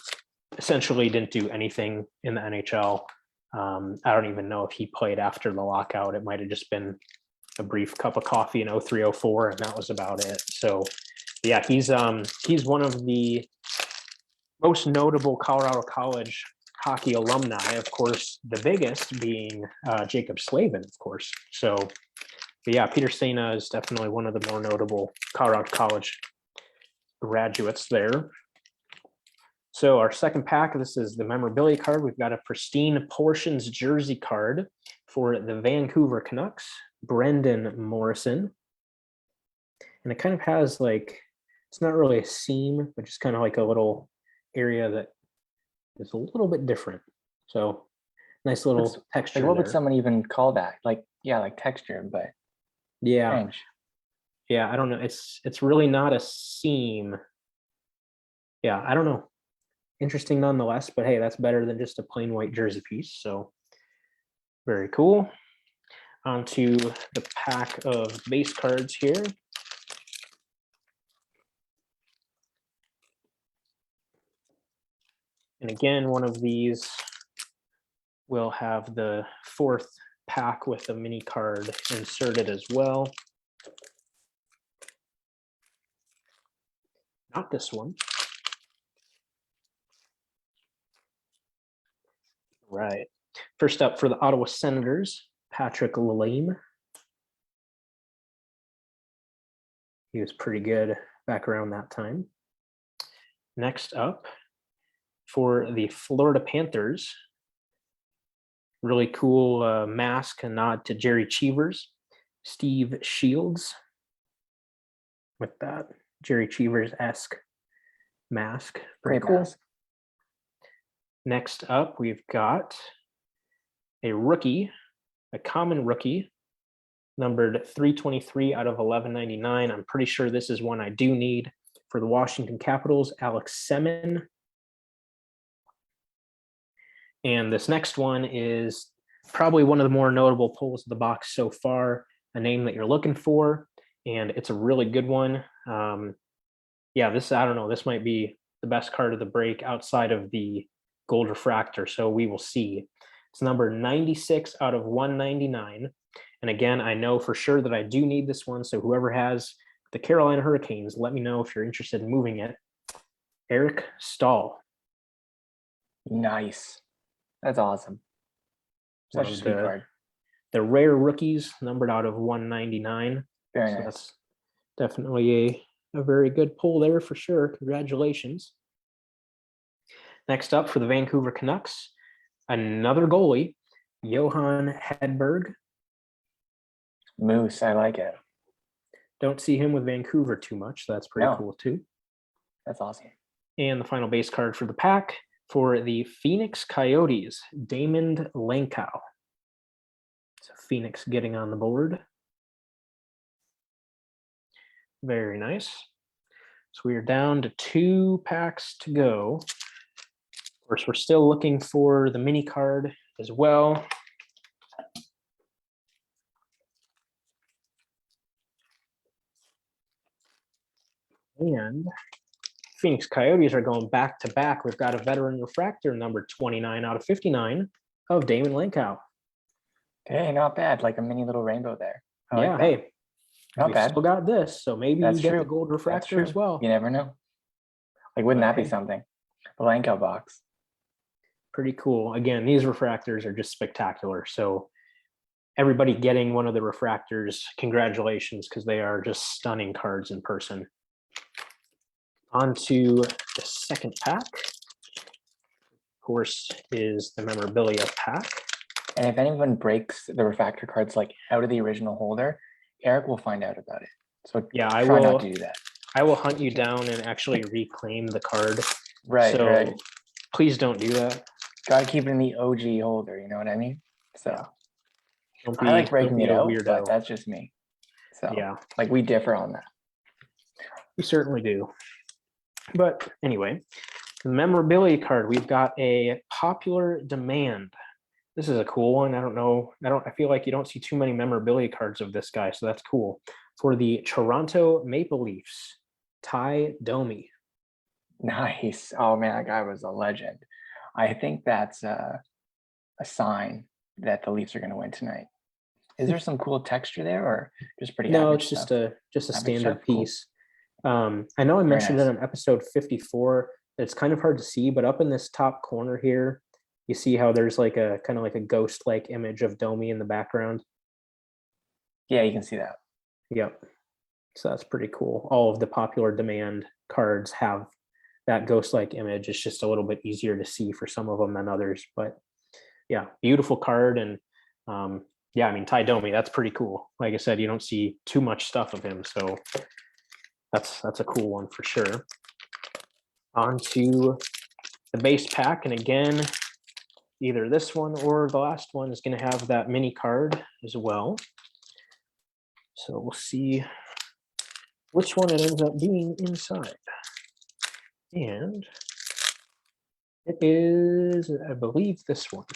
essentially didn't do anything in the NHL. I don't even know if he played after the lockout. It might have just been a brief cup of coffee in 03-04, and that was about it. So yeah, he's one of the most notable Colorado College hockey alumni, of course, the biggest being Jacob Slavin, of course. So but yeah, Peter Sena is definitely one of the more notable Colorado College graduates there. So our second pack, this is the memorabilia card. We've got a pristine portions jersey card for the Vancouver Canucks, Brendan Morrison. And it kind of has like, it's not really a seam, but just kind of like a little area that is a little bit different. So Nice little
What's-
texture
Like, what would
there.
someone even call that? Like, yeah, like texture, but
Yeah,
strange.
yeah. I don't know. It's really not a seam. Yeah, I don't know. Interesting nonetheless. But hey, that's better than just a plain white jersey piece. So very cool. Onto the pack of base cards here. And again, one of these will have the fourth pack with the mini card inserted as well. Not this one. Right. First up for the Ottawa Senators, Patrick Lalime. He was pretty good back around that time. Next up for the Florida Panthers, really cool mask, a nod to Jerry Cheevers, Steve Shields, with that Jerry Cheevers-esque mask. Pretty
Great
cool.
mask.
Next up, we've got a rookie, a common rookie, numbered 323 out of 1199. I'm pretty sure this is one I do need for the Washington Capitals, Alex Semin. And this next one is probably one of the more notable pulls of the box so far, a name that you're looking for, and it's a really good one. Yeah, this, I don't know, this might be the best card of the break outside of the gold refractor, so we will see. It's number 96 out of 199. And again, I know for sure that I do need this one, so whoever has the Carolina Hurricanes, let me know if you're interested in moving it. Eric Stahl.
Nice. That's awesome. Such
One
a
of
sweet card.
the rare rookies, numbered out of 199.
Very
So
nice.
that's definitely a very good pull there for sure. Congratulations. Next up for the Vancouver Canucks, another goalie, Johan Hedberg.
Moose, I like it.
Don't see him with Vancouver too much. So that's pretty
No.
cool too.
That's awesome.
And the final base card for the pack for the Phoenix Coyotes, Damon Lenkow. So Phoenix getting on the board. Very nice. So we are down to 2 packs to go. Of course, we're still looking for the mini card as well. And Phoenix Coyotes are going back to back. We've got a veteran refractor, number 29 out of 59 of Damon Lenkow.
Okay, not bad. Like a mini little rainbow there. I like
Yeah,
that.
hey,
Not
we've
bad.
still got this, so maybe
That's
you get
true.
the gold
That's
refractor as
true.
well.
You never know. Like, wouldn't
But
that be
hey,
something? The Blanco box.
pretty cool. Again, these refractors are just spectacular. So everybody getting one of the refractors, congratulations, because they are just stunning cards in person. On to the second pack. Of course, is the memorabilia pack.
And if anyone breaks the refractor cards like out of the original holder, Eric will find out about it. So
Yeah,
try
I will
not to do that.
I will hunt you down and actually reclaim the card.
Right,
So
right.
please don't do that.
Gotta keep it in the OG holder, you know what I mean? So
Yeah. Don't
I like
don't
breaking
be
it
a
out,
weirdo.
but that's just me. So
Yeah,
like we differ on that.
we certainly do. But anyway, the memorabilia card, we've got a popular demand. This is a cool one. I don't know. I feel like you don't see too many memorabilia cards of this guy, so that's cool. For the Toronto Maple Leafs, Ty Domi.
Nice. Oh man, that guy was a legend. I think that's a sign that the Leafs are going to win tonight. Is there some cool texture there, or just pretty
No,
average
it's just
stuff?
a
Average
standard
stuff? Cool.
piece. I know I
Very
mentioned
nice.
it on episode 54. It's kind of hard to see, but up in this top corner here, you see how there's like a kind of like a ghost-like image of Domi in the background.
Yeah, you can see that.
Yep. So that's pretty cool. All of the popular demand cards have that ghost-like image. It's just a little bit easier to see for some of them than others. But yeah, beautiful card. And yeah, I mean, Ty Domi, that's pretty cool. Like I said, you don't see too much stuff of him. So that's a cool one for sure. On to the base pack. And again, either this one or the last one is going to have that mini card as well. So we'll see which one it ends up being inside. And it is, I believe, this one.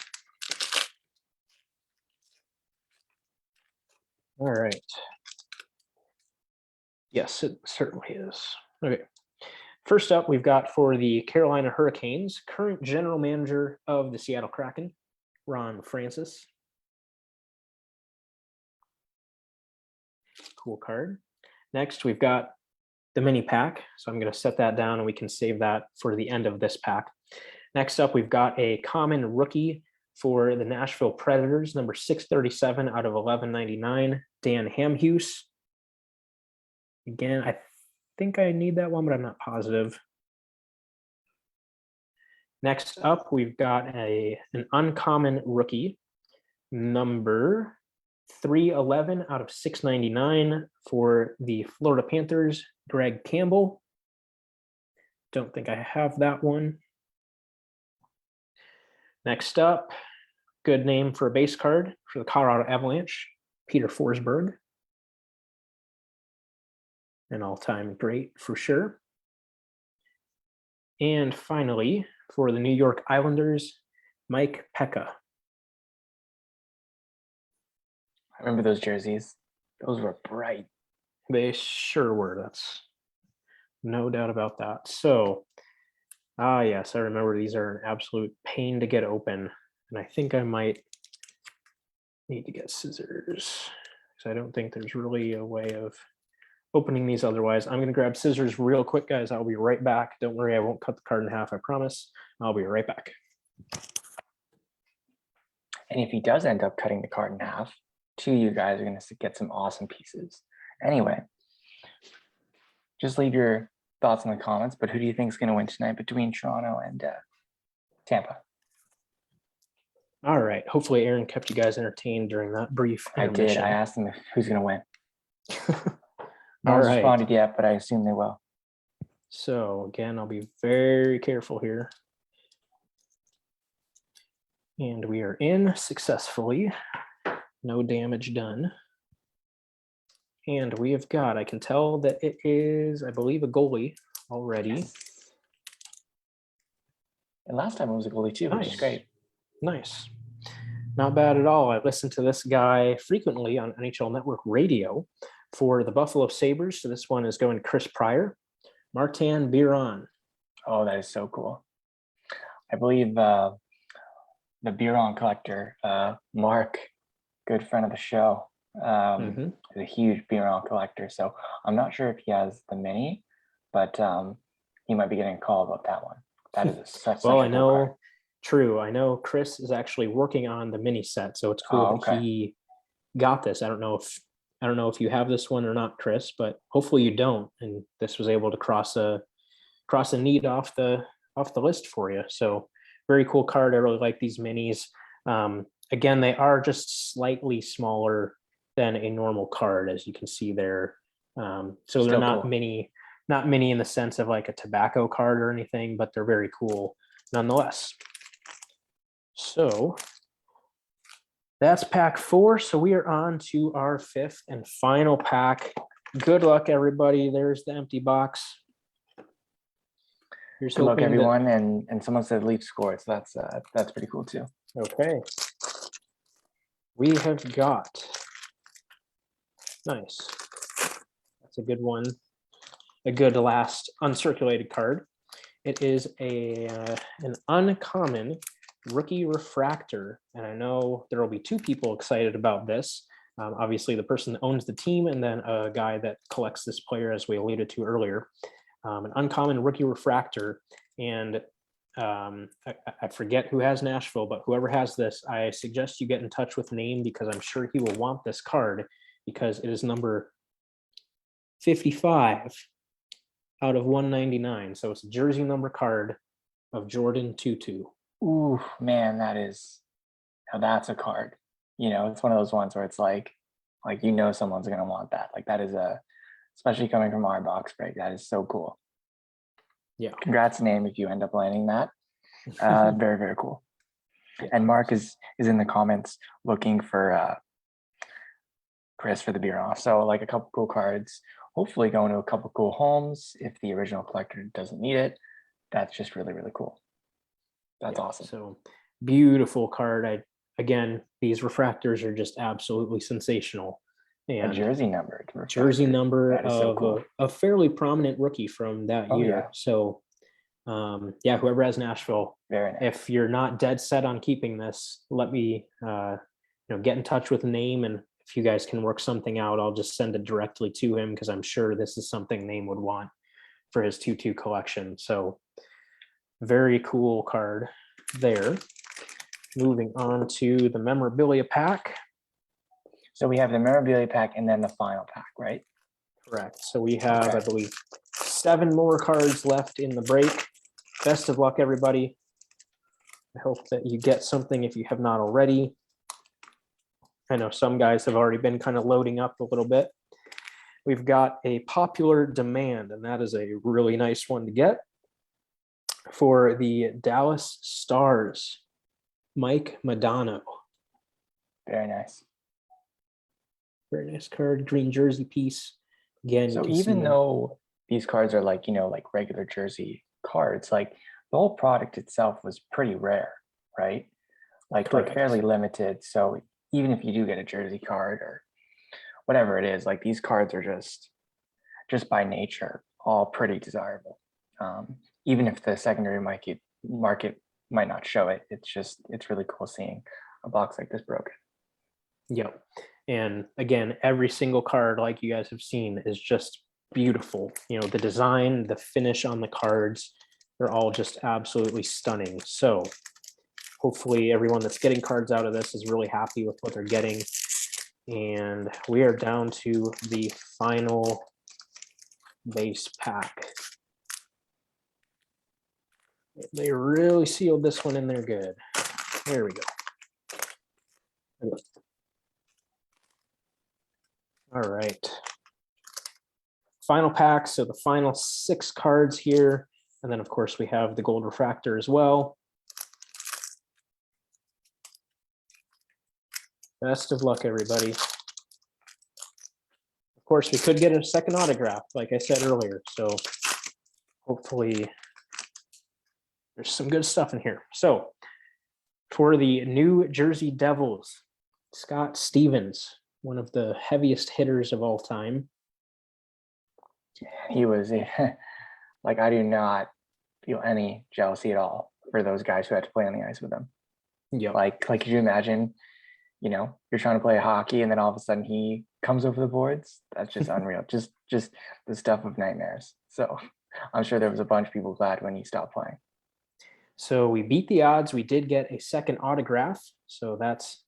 All right. Yes, it certainly is. Okay. First up, we've got for the Carolina Hurricanes, current general manager of the Seattle Kraken, Ron Francis. Cool card. Next, we've got the mini pack. So I'm going to set that down and we can save that for the end of this pack. Next up, we've got a common rookie for the Nashville Predators, number 637 out of 1199, Dan Hamhuis. Again, I think I need that one, but I'm not positive. Next up, we've got an uncommon rookie, number 311 out of 699 for the Florida Panthers, Greg Campbell. Don't think I have that one. Next up, good name for a base card for the Colorado Avalanche, Peter Forsberg. An all-time great for sure. And finally, for the New York Islanders, Mike Pekka.
I remember those jerseys. Those were bright.
They sure were. That's no doubt about that. So, yes, I remember these are an absolute pain to get open. And I think I might need to get scissors because I don't think there's really a way of opening these otherwise. I'm going to grab scissors real quick, guys. I'll be right back. Don't worry, I won't cut the card in half, I promise. I'll be right back.
And if he does end up cutting the card in half, two of you guys are going to get some awesome pieces. Anyway, just leave your thoughts in the comments, but who do you think is going to win tonight between Toronto and Tampa? All
right. Hopefully Aaron kept you guys entertained during that brief intermission.
I did. I asked them who's going to win. No
All
one's
right.
responded yet, but I assume they will.
So again, I'll be very careful here. And we are in successfully. No damage done. And we have got, I can tell that it is, I believe, a goalie already.
Yes. And last time it was a goalie too, which is great.
Nice. Not bad at all. I listen to this guy frequently on NHL Network Radio for the Buffalo Sabres. So this one is going to Chris Pryor. Martin Biron.
Oh, that is so cool. I believe the Biron collector, Mark, good friend of the show, is a huge Biron collector. So I'm not sure if he has the mini, but he might be getting a call about that one. That is such
well,
I know.
Card. True. I know Chris is actually working on the mini set, so it's cool that he got this. I don't know if you have this one or not, Chris, but hopefully you don't. And this was able to cross a need off the list for you. So very cool card. I really like these minis. Again, they are just slightly smaller than a normal card, as you can see there. So
Still
they're not
cool.
not mini in the sense of like a tobacco card or anything, but they're very cool nonetheless. So that's pack 4. So we are on to our 5th and final pack. Good luck, everybody. There's the empty box.
Good luck, everyone. And someone said Leaf scored, so that's pretty cool too.
Okay. We have got, nice. That's a good one. A good last uncirculated card. It is an uncommon rookie refractor, and I know there will be 2 people excited about this. Obviously, the person that owns the team, and then a guy that collects this player, as we alluded to earlier. An uncommon rookie refractor, and I forget who has Nashville, but whoever has this, I suggest you get in touch with Name because I'm sure he will want this card because it is number 55 out of 199. So it's a jersey number card of Jordan Tutu.
Ooh, man, that's a card. You know, it's one of those ones where it's like someone's gonna want that. Like that is especially coming from our box break, that is so cool.
Yeah.
Congrats, Name, if you end up landing that. Very, very cool.
Yeah.
And Mark is in the comments looking for Chris for the beer off. So like a couple cool cards, hopefully going to a couple cool homes if the original collector doesn't need it. That's just really, really cool. That's awesome.
So beautiful card. Again, these refractors are just absolutely sensational.
A
And
jersey numbered.
jersey number
That is so
of
cool.
a fairly prominent rookie from that
Oh,
year.
yeah.
So yeah, whoever has Nashville,
Very nice.
if you're not dead set on keeping this, let me get in touch with Name, and if you guys can work something out, I'll just send it directly to him, because I'm sure this is something Name would want for his 2-2 collection. So very cool card there. Moving on to the memorabilia pack.
So we have the memorabilia pack and then the final pack, right?
Correct. So we have, I believe, 7 more cards left in the break. Best of luck, everybody. I hope that you get something if you have not already. I know some guys have already been kind of loading up a little bit. We've got a popular demand, and that is a really nice one to get. For the Dallas Stars, Mike Modano.
Very nice.
Very nice card, green jersey piece. Again,
so even though these cards are like, like regular jersey cards, like the whole product itself was pretty rare, right? Like fairly limited. So even if you do get a jersey card or whatever it is, like these cards are just by nature all pretty desirable. Even if the secondary market might not show it, it's really cool seeing a box like this broken.
Yep. And again, every single card, like you guys have seen, is just beautiful. The design, the finish on the cards, they're all just absolutely stunning. So hopefully everyone that's getting cards out of this is really happy with what they're getting. And we are down to the final base pack. They really sealed this one in there good. There we go. All right. Final pack. So the final 6 cards here. And then, of course, we have the gold refractor as well. Best of luck, everybody. Of course, we could get a second autograph, like I said earlier. So hopefully there's some good stuff in here. So for the New Jersey Devils, Scott Stevens, one of the heaviest hitters of all time.
He was like, I do not feel any jealousy at all for those guys who had to play on the ice with him.
Yeah.
Like could you imagine, you're trying to play hockey and then all of a sudden he comes over the boards? That's just unreal. just the stuff of nightmares. So I'm sure there was a bunch of people glad when he stopped playing.
So we beat the odds. We did get a second autograph. So that's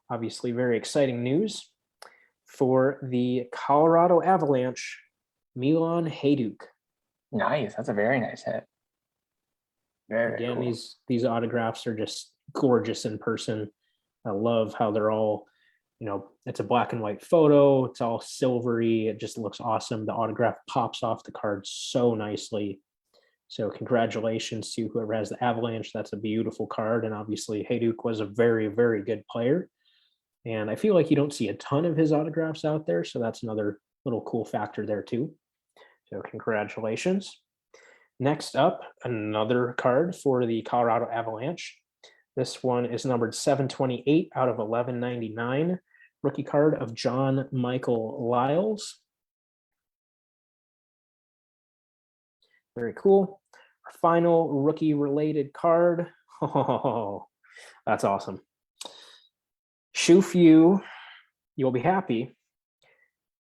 obviously very exciting news. For the Colorado Avalanche, Milan Hajduk.
Nice. That's a very nice hit. Very
Again,
cool.
these autographs are just gorgeous in person. I love how they're all, it's a black and white photo. It's all silvery. It just looks awesome. The autograph pops off the card so nicely. So congratulations to whoever has the Avalanche. That's a beautiful card. And obviously Hajduk was a very, very good player. And I feel like you don't see a ton of his autographs out there. So that's another little cool factor there too. So congratulations. Next up, another card for the Colorado Avalanche. This one is numbered 728 out of 1199. Rookie card of John Michael Lyles. Very cool. Our final rookie related card. Oh, that's awesome. Shu-Fu, you'll be happy.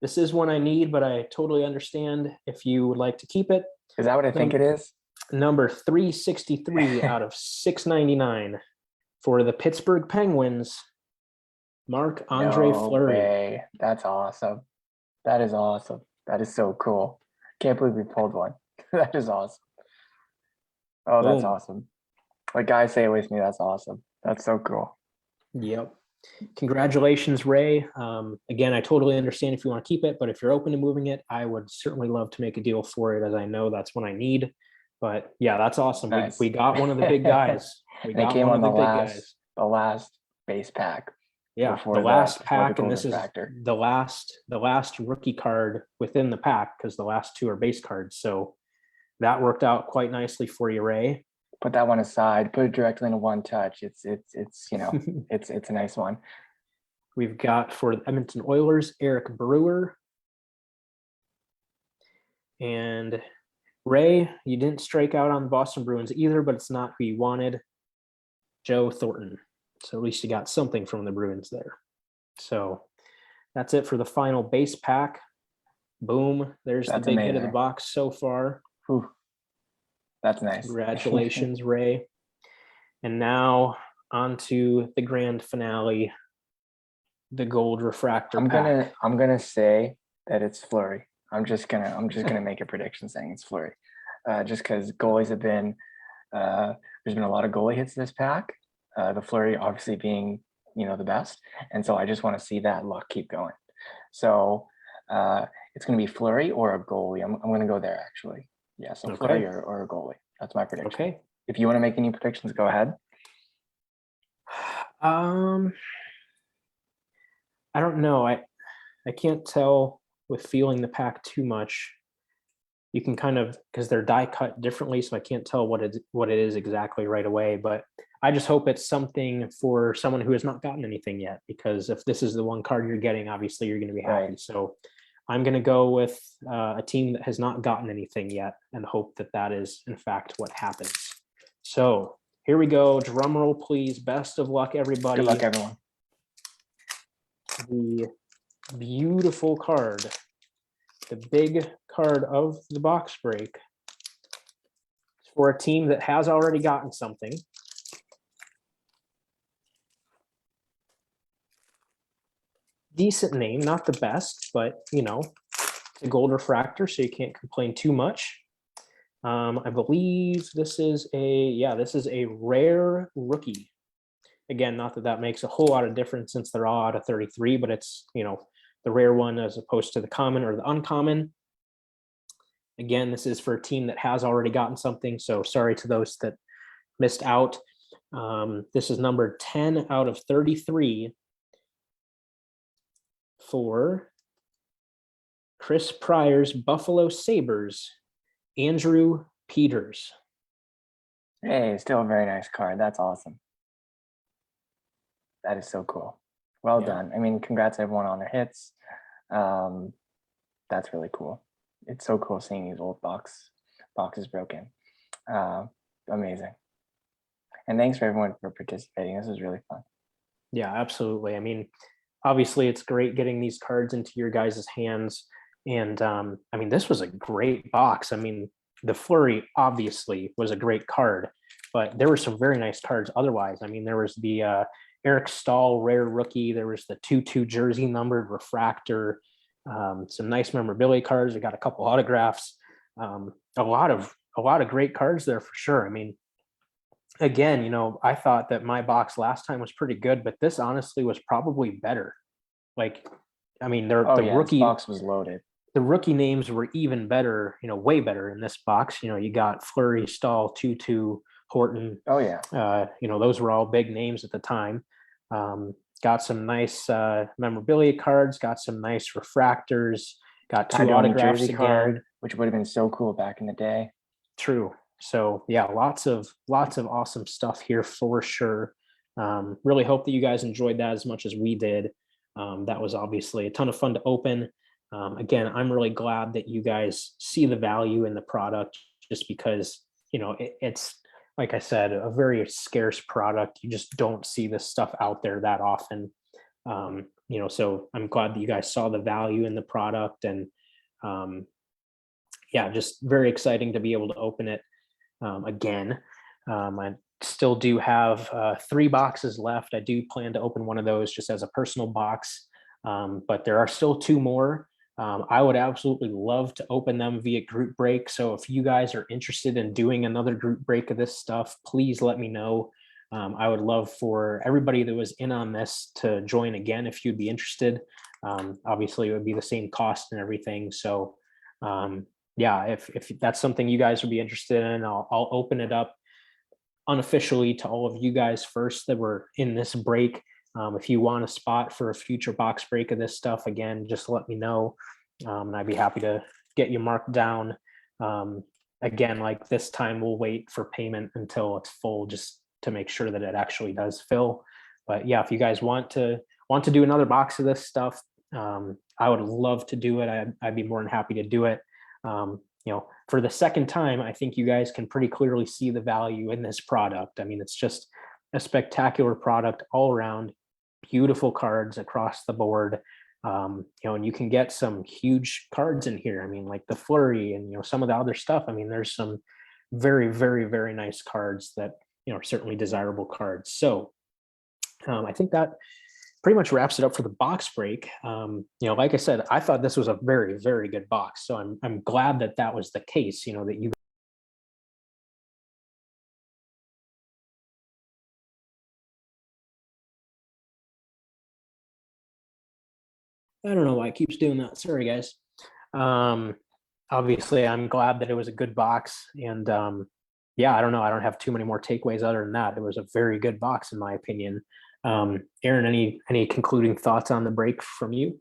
This is one I need, but I totally understand if you would like to keep it.
Is that what I think it is?
Number 363 out of 699 for the Pittsburgh Penguins, Marc-Andre Fleury.
Way. That's awesome. That is awesome. That is so cool. Can't believe we pulled one. That is awesome. Oh, that's awesome. Like guys say it with me, that's awesome. That's so cool.
Yep. Congratulations, Ray. Again, I totally understand if you want to keep it, but if you're open to moving it, I would certainly love to make a deal for it, as I know that's what I need. But yeah, that's awesome.
Nice.
We got one of the big guys. We got
came
one
on
of the
the
big guys.
the last base pack.
Yeah,
before
the last
before the
pack, and
gold
this is
refractor.
the last rookie card within the pack, because the last two are base cards. So that worked out quite nicely for you, Ray.
Put that one aside. Put it directly into one touch. It's you know it's a nice one.
We've got for the Edmonton Oilers, Eric Brewer. And Ray, you didn't strike out on the Boston Bruins either, but it's not who you wanted. Joe Thornton. So at least you got something from the Bruins there. So that's it for the final base pack. Boom. There's the big hit of the box so far.
Whew. That's nice.
Congratulations, Ray. And now on to the grand finale, the gold refractor pack.
I'm gonna say that it's Fleury. I'm just gonna make a prediction saying it's Fleury. Just because goalies have been there's been a lot of goalie hits this pack. The Fleury obviously being, the best. And so I just want to see that luck keep going. So it's going to be Fleury or a goalie. I'm going to go there actually. Yeah, so
Okay.
Fleury or a goalie. That's my prediction.
Okay.
If you want to make any predictions, go ahead.
I don't know. I can't tell with feeling the pack too much. You can kind of, because they're die cut differently, so I can't tell what it is exactly right away. But I just hope it's something for someone who has not gotten anything yet, because if this is the one card you're getting, obviously you're going to be happy.
Right.
So I'm going to go with a team that has not gotten anything yet and hope that that is in fact what happens. So here we go. Drum roll, please. Best of luck, everybody.
Good luck, everyone.
The beautiful card, the big card of the box break, for a team that has already gotten something. Decent name, not the best, but it's a gold refractor, so you can't complain too much. I believe this is a rare rookie. Again, not that that makes a whole lot of difference since they're all out of 33, but it's the rare one as opposed to the common or the uncommon. Again, this is for a team that has already gotten something, so sorry to those that missed out. This is number 10 out of 33 for Chris Pryor's Buffalo Sabres, Andrew Peters.
Hey, still a very nice card. That's awesome. That is so cool. Well done. I mean, congrats everyone on their hits. That's really cool. It's so cool seeing these old boxes broken. Amazing. And thanks for everyone for participating. This was really fun.
Yeah, absolutely. I mean, obviously it's great getting these cards into your guys' hands. And I mean, this was a great box. I mean, the Fleury obviously was a great card, but there were some very nice cards otherwise. I mean, there was the Eric Stahl rare rookie. There was the 2/2 jersey numbered refractor. Some nice memorabilia cards. We got a couple autographs. A lot of great cards there for sure. I mean, again, I thought that my box last time was pretty good, but this honestly was probably better. Like, I mean, the rookie
box was loaded.
The rookie names were even better, way better in this box. You got Fleury, Stahl, 2/2, Horton.
Oh yeah.
Those were all big names at the time. Got some nice memorabilia cards, got some nice refractors, got two autographs again,
card, which would have been so cool back in the day.
True. So yeah, lots of awesome stuff here for sure. Really hope that you guys enjoyed that as much as we did. That was obviously a ton of fun to open. Again, I'm really glad that you guys see the value in the product, just because it's, like I said, a very scarce product. You just don't see this stuff out there that often. So I'm glad that you guys saw the value in the product, and just very exciting to be able to open it again. I still do have 3 boxes left. I do plan to open one of those just as a personal box, but there are still 2 more. I would absolutely love to open them via group break. So if you guys are interested in doing another group break of this stuff, please let me know. I would love for everybody that was in on this to join again if you'd be interested. Obviously, it would be the same cost and everything. So if that's something you guys would be interested in, I'll open it up unofficially to all of you guys first that were in this break. If you want a spot for a future box break of this stuff, again, just let me know. And I'd be happy to get you marked down. Again, like this time we'll wait for payment until it's full, just to make sure that it actually does fill. But yeah, if you guys want to do another box of this stuff, I would love to do it. I'd be more than happy to do it. For the second time, I think you guys can pretty clearly see the value in this product. I mean, it's just a spectacular product all around, beautiful cards across the board. And you can get some huge cards in here. I mean, like the Flurry and, some of the other stuff. I mean, there's some very, very, very nice cards that, are certainly desirable cards. So I think that pretty much wraps it up for the box break. Like I said, I thought this was a very, very good box. So I'm glad that that was the case, that you. I don't know why it keeps doing that. Sorry, guys. Obviously, I'm glad that it was a good box. And I don't know. I don't have too many more takeaways other than that. It was a very good box, in my opinion. Aaron, any concluding thoughts on the break from you?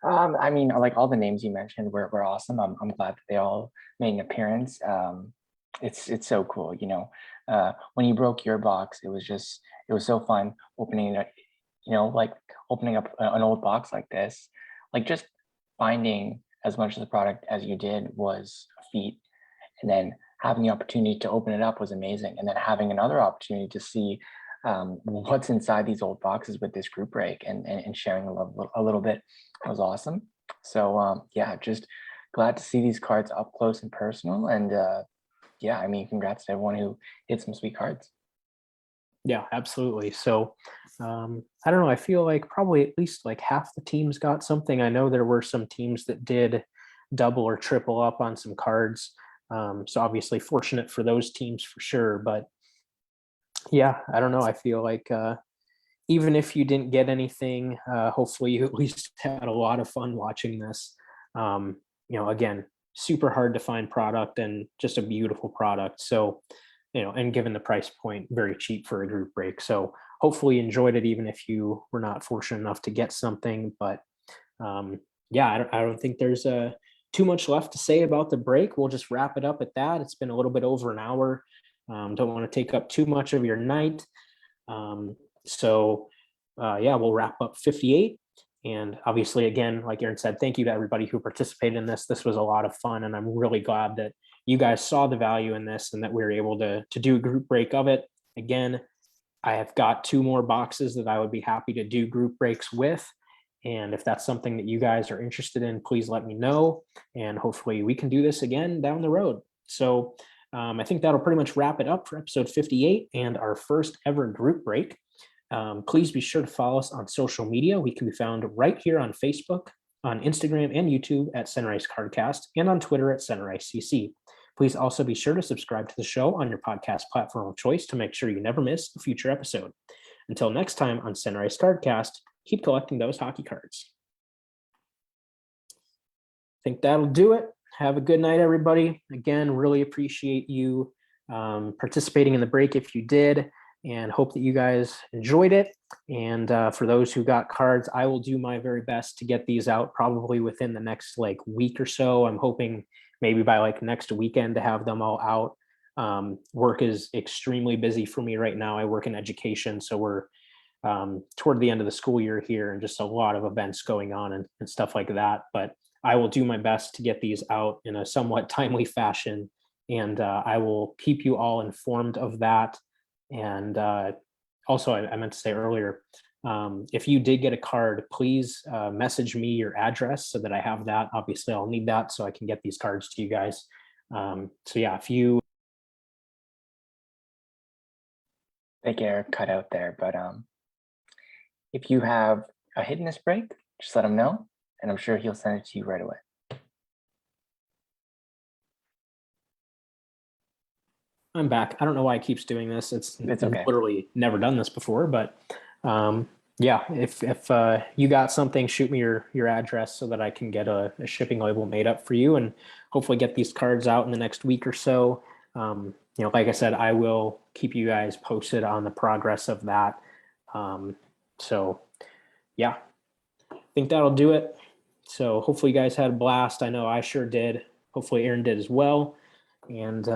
I mean, like all the names you mentioned were awesome. I'm glad that they all made an appearance. It's so cool, when you broke your box, it was so fun opening it, like opening up an old box like this, like just finding as much of the product as you did was a feat. And then having the opportunity to open it up was amazing. And then having another opportunity to see what's inside these old boxes with this group break and sharing a little bit was awesome. So just glad to see these cards up close and personal. And I mean, congrats to everyone who hit some sweet cards.
Yeah, absolutely. So I don't know. I feel like probably at least like half the teams got something. I know there were some teams that did double or triple up on some cards. So obviously fortunate for those teams for sure. But yeah, I don't know. I feel like even if you didn't get anything, hopefully you at least had a lot of fun watching this. Again, super hard to find product and just a beautiful product. So, and given the price point, very cheap for a group break. So hopefully you enjoyed it, even if you were not fortunate enough to get something. But I don't think there's too much left to say about the break. We'll just wrap it up at that. It's been a little bit over an hour. Don't want to take up too much of your night. We'll wrap up 58. And obviously, again, like Aaron said, thank you to everybody who participated in this. This was a lot of fun, and I'm really glad that you guys saw the value in this and that we were able to do a group break of it. Again, I have got 2 more boxes that I would be happy to do group breaks with. And if that's something that you guys are interested in, please let me know. And hopefully we can do this again down the road. So I think that'll pretty much wrap it up for episode 58 and our first ever group break. Please be sure to follow us on social media. We can be found right here on Facebook, on Instagram and YouTube at Sunrise Cardcast, and on Twitter at CICC. Please also be sure to subscribe to the show on your podcast platform of choice to make sure you never miss a future episode. Until next time on Sunrise Cardcast, keep collecting those hockey cards. I think that'll do it. Have a good night, everybody. Again, really appreciate you participating in the break if you did, and hope that you guys enjoyed it. And for those who got cards, I will do my very best to get these out probably within the next week or so. I'm hoping maybe by next weekend to have them all out. Work is extremely busy for me right now. I work in education, so we're toward the end of the school year here, and just a lot of events going on and stuff like that. But I will do my best to get these out in a somewhat timely fashion, and I will keep you all informed of that. And also, I meant to say earlier, if you did get a card, please message me your address so that I have that. Obviously, I'll need that so I can get these cards to you guys. If you...
I think Eric cut out there, but if you have a hit in this break, just let him know, and I'm sure he'll send it to you right away.
I'm back. I don't know why it keeps doing this. It's
okay.
Literally never done this before, but if you got something, shoot me your address so that I can get a shipping label made up for you and hopefully get these cards out in the next week or so. like I said, I will keep you guys posted on the progress of that. So yeah, I think that'll do it. So hopefully you guys had a blast. I know I sure did. Hopefully Aaron did as well. And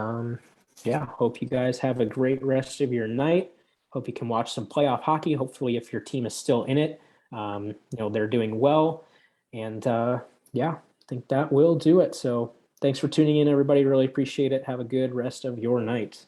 yeah, hope you guys have a great rest of your night. Hope you can watch some playoff hockey. Hopefully, if your team is still in it, they're doing well. And yeah, I think that will do it. So thanks for tuning in, everybody. Really appreciate it. Have a good rest of your night.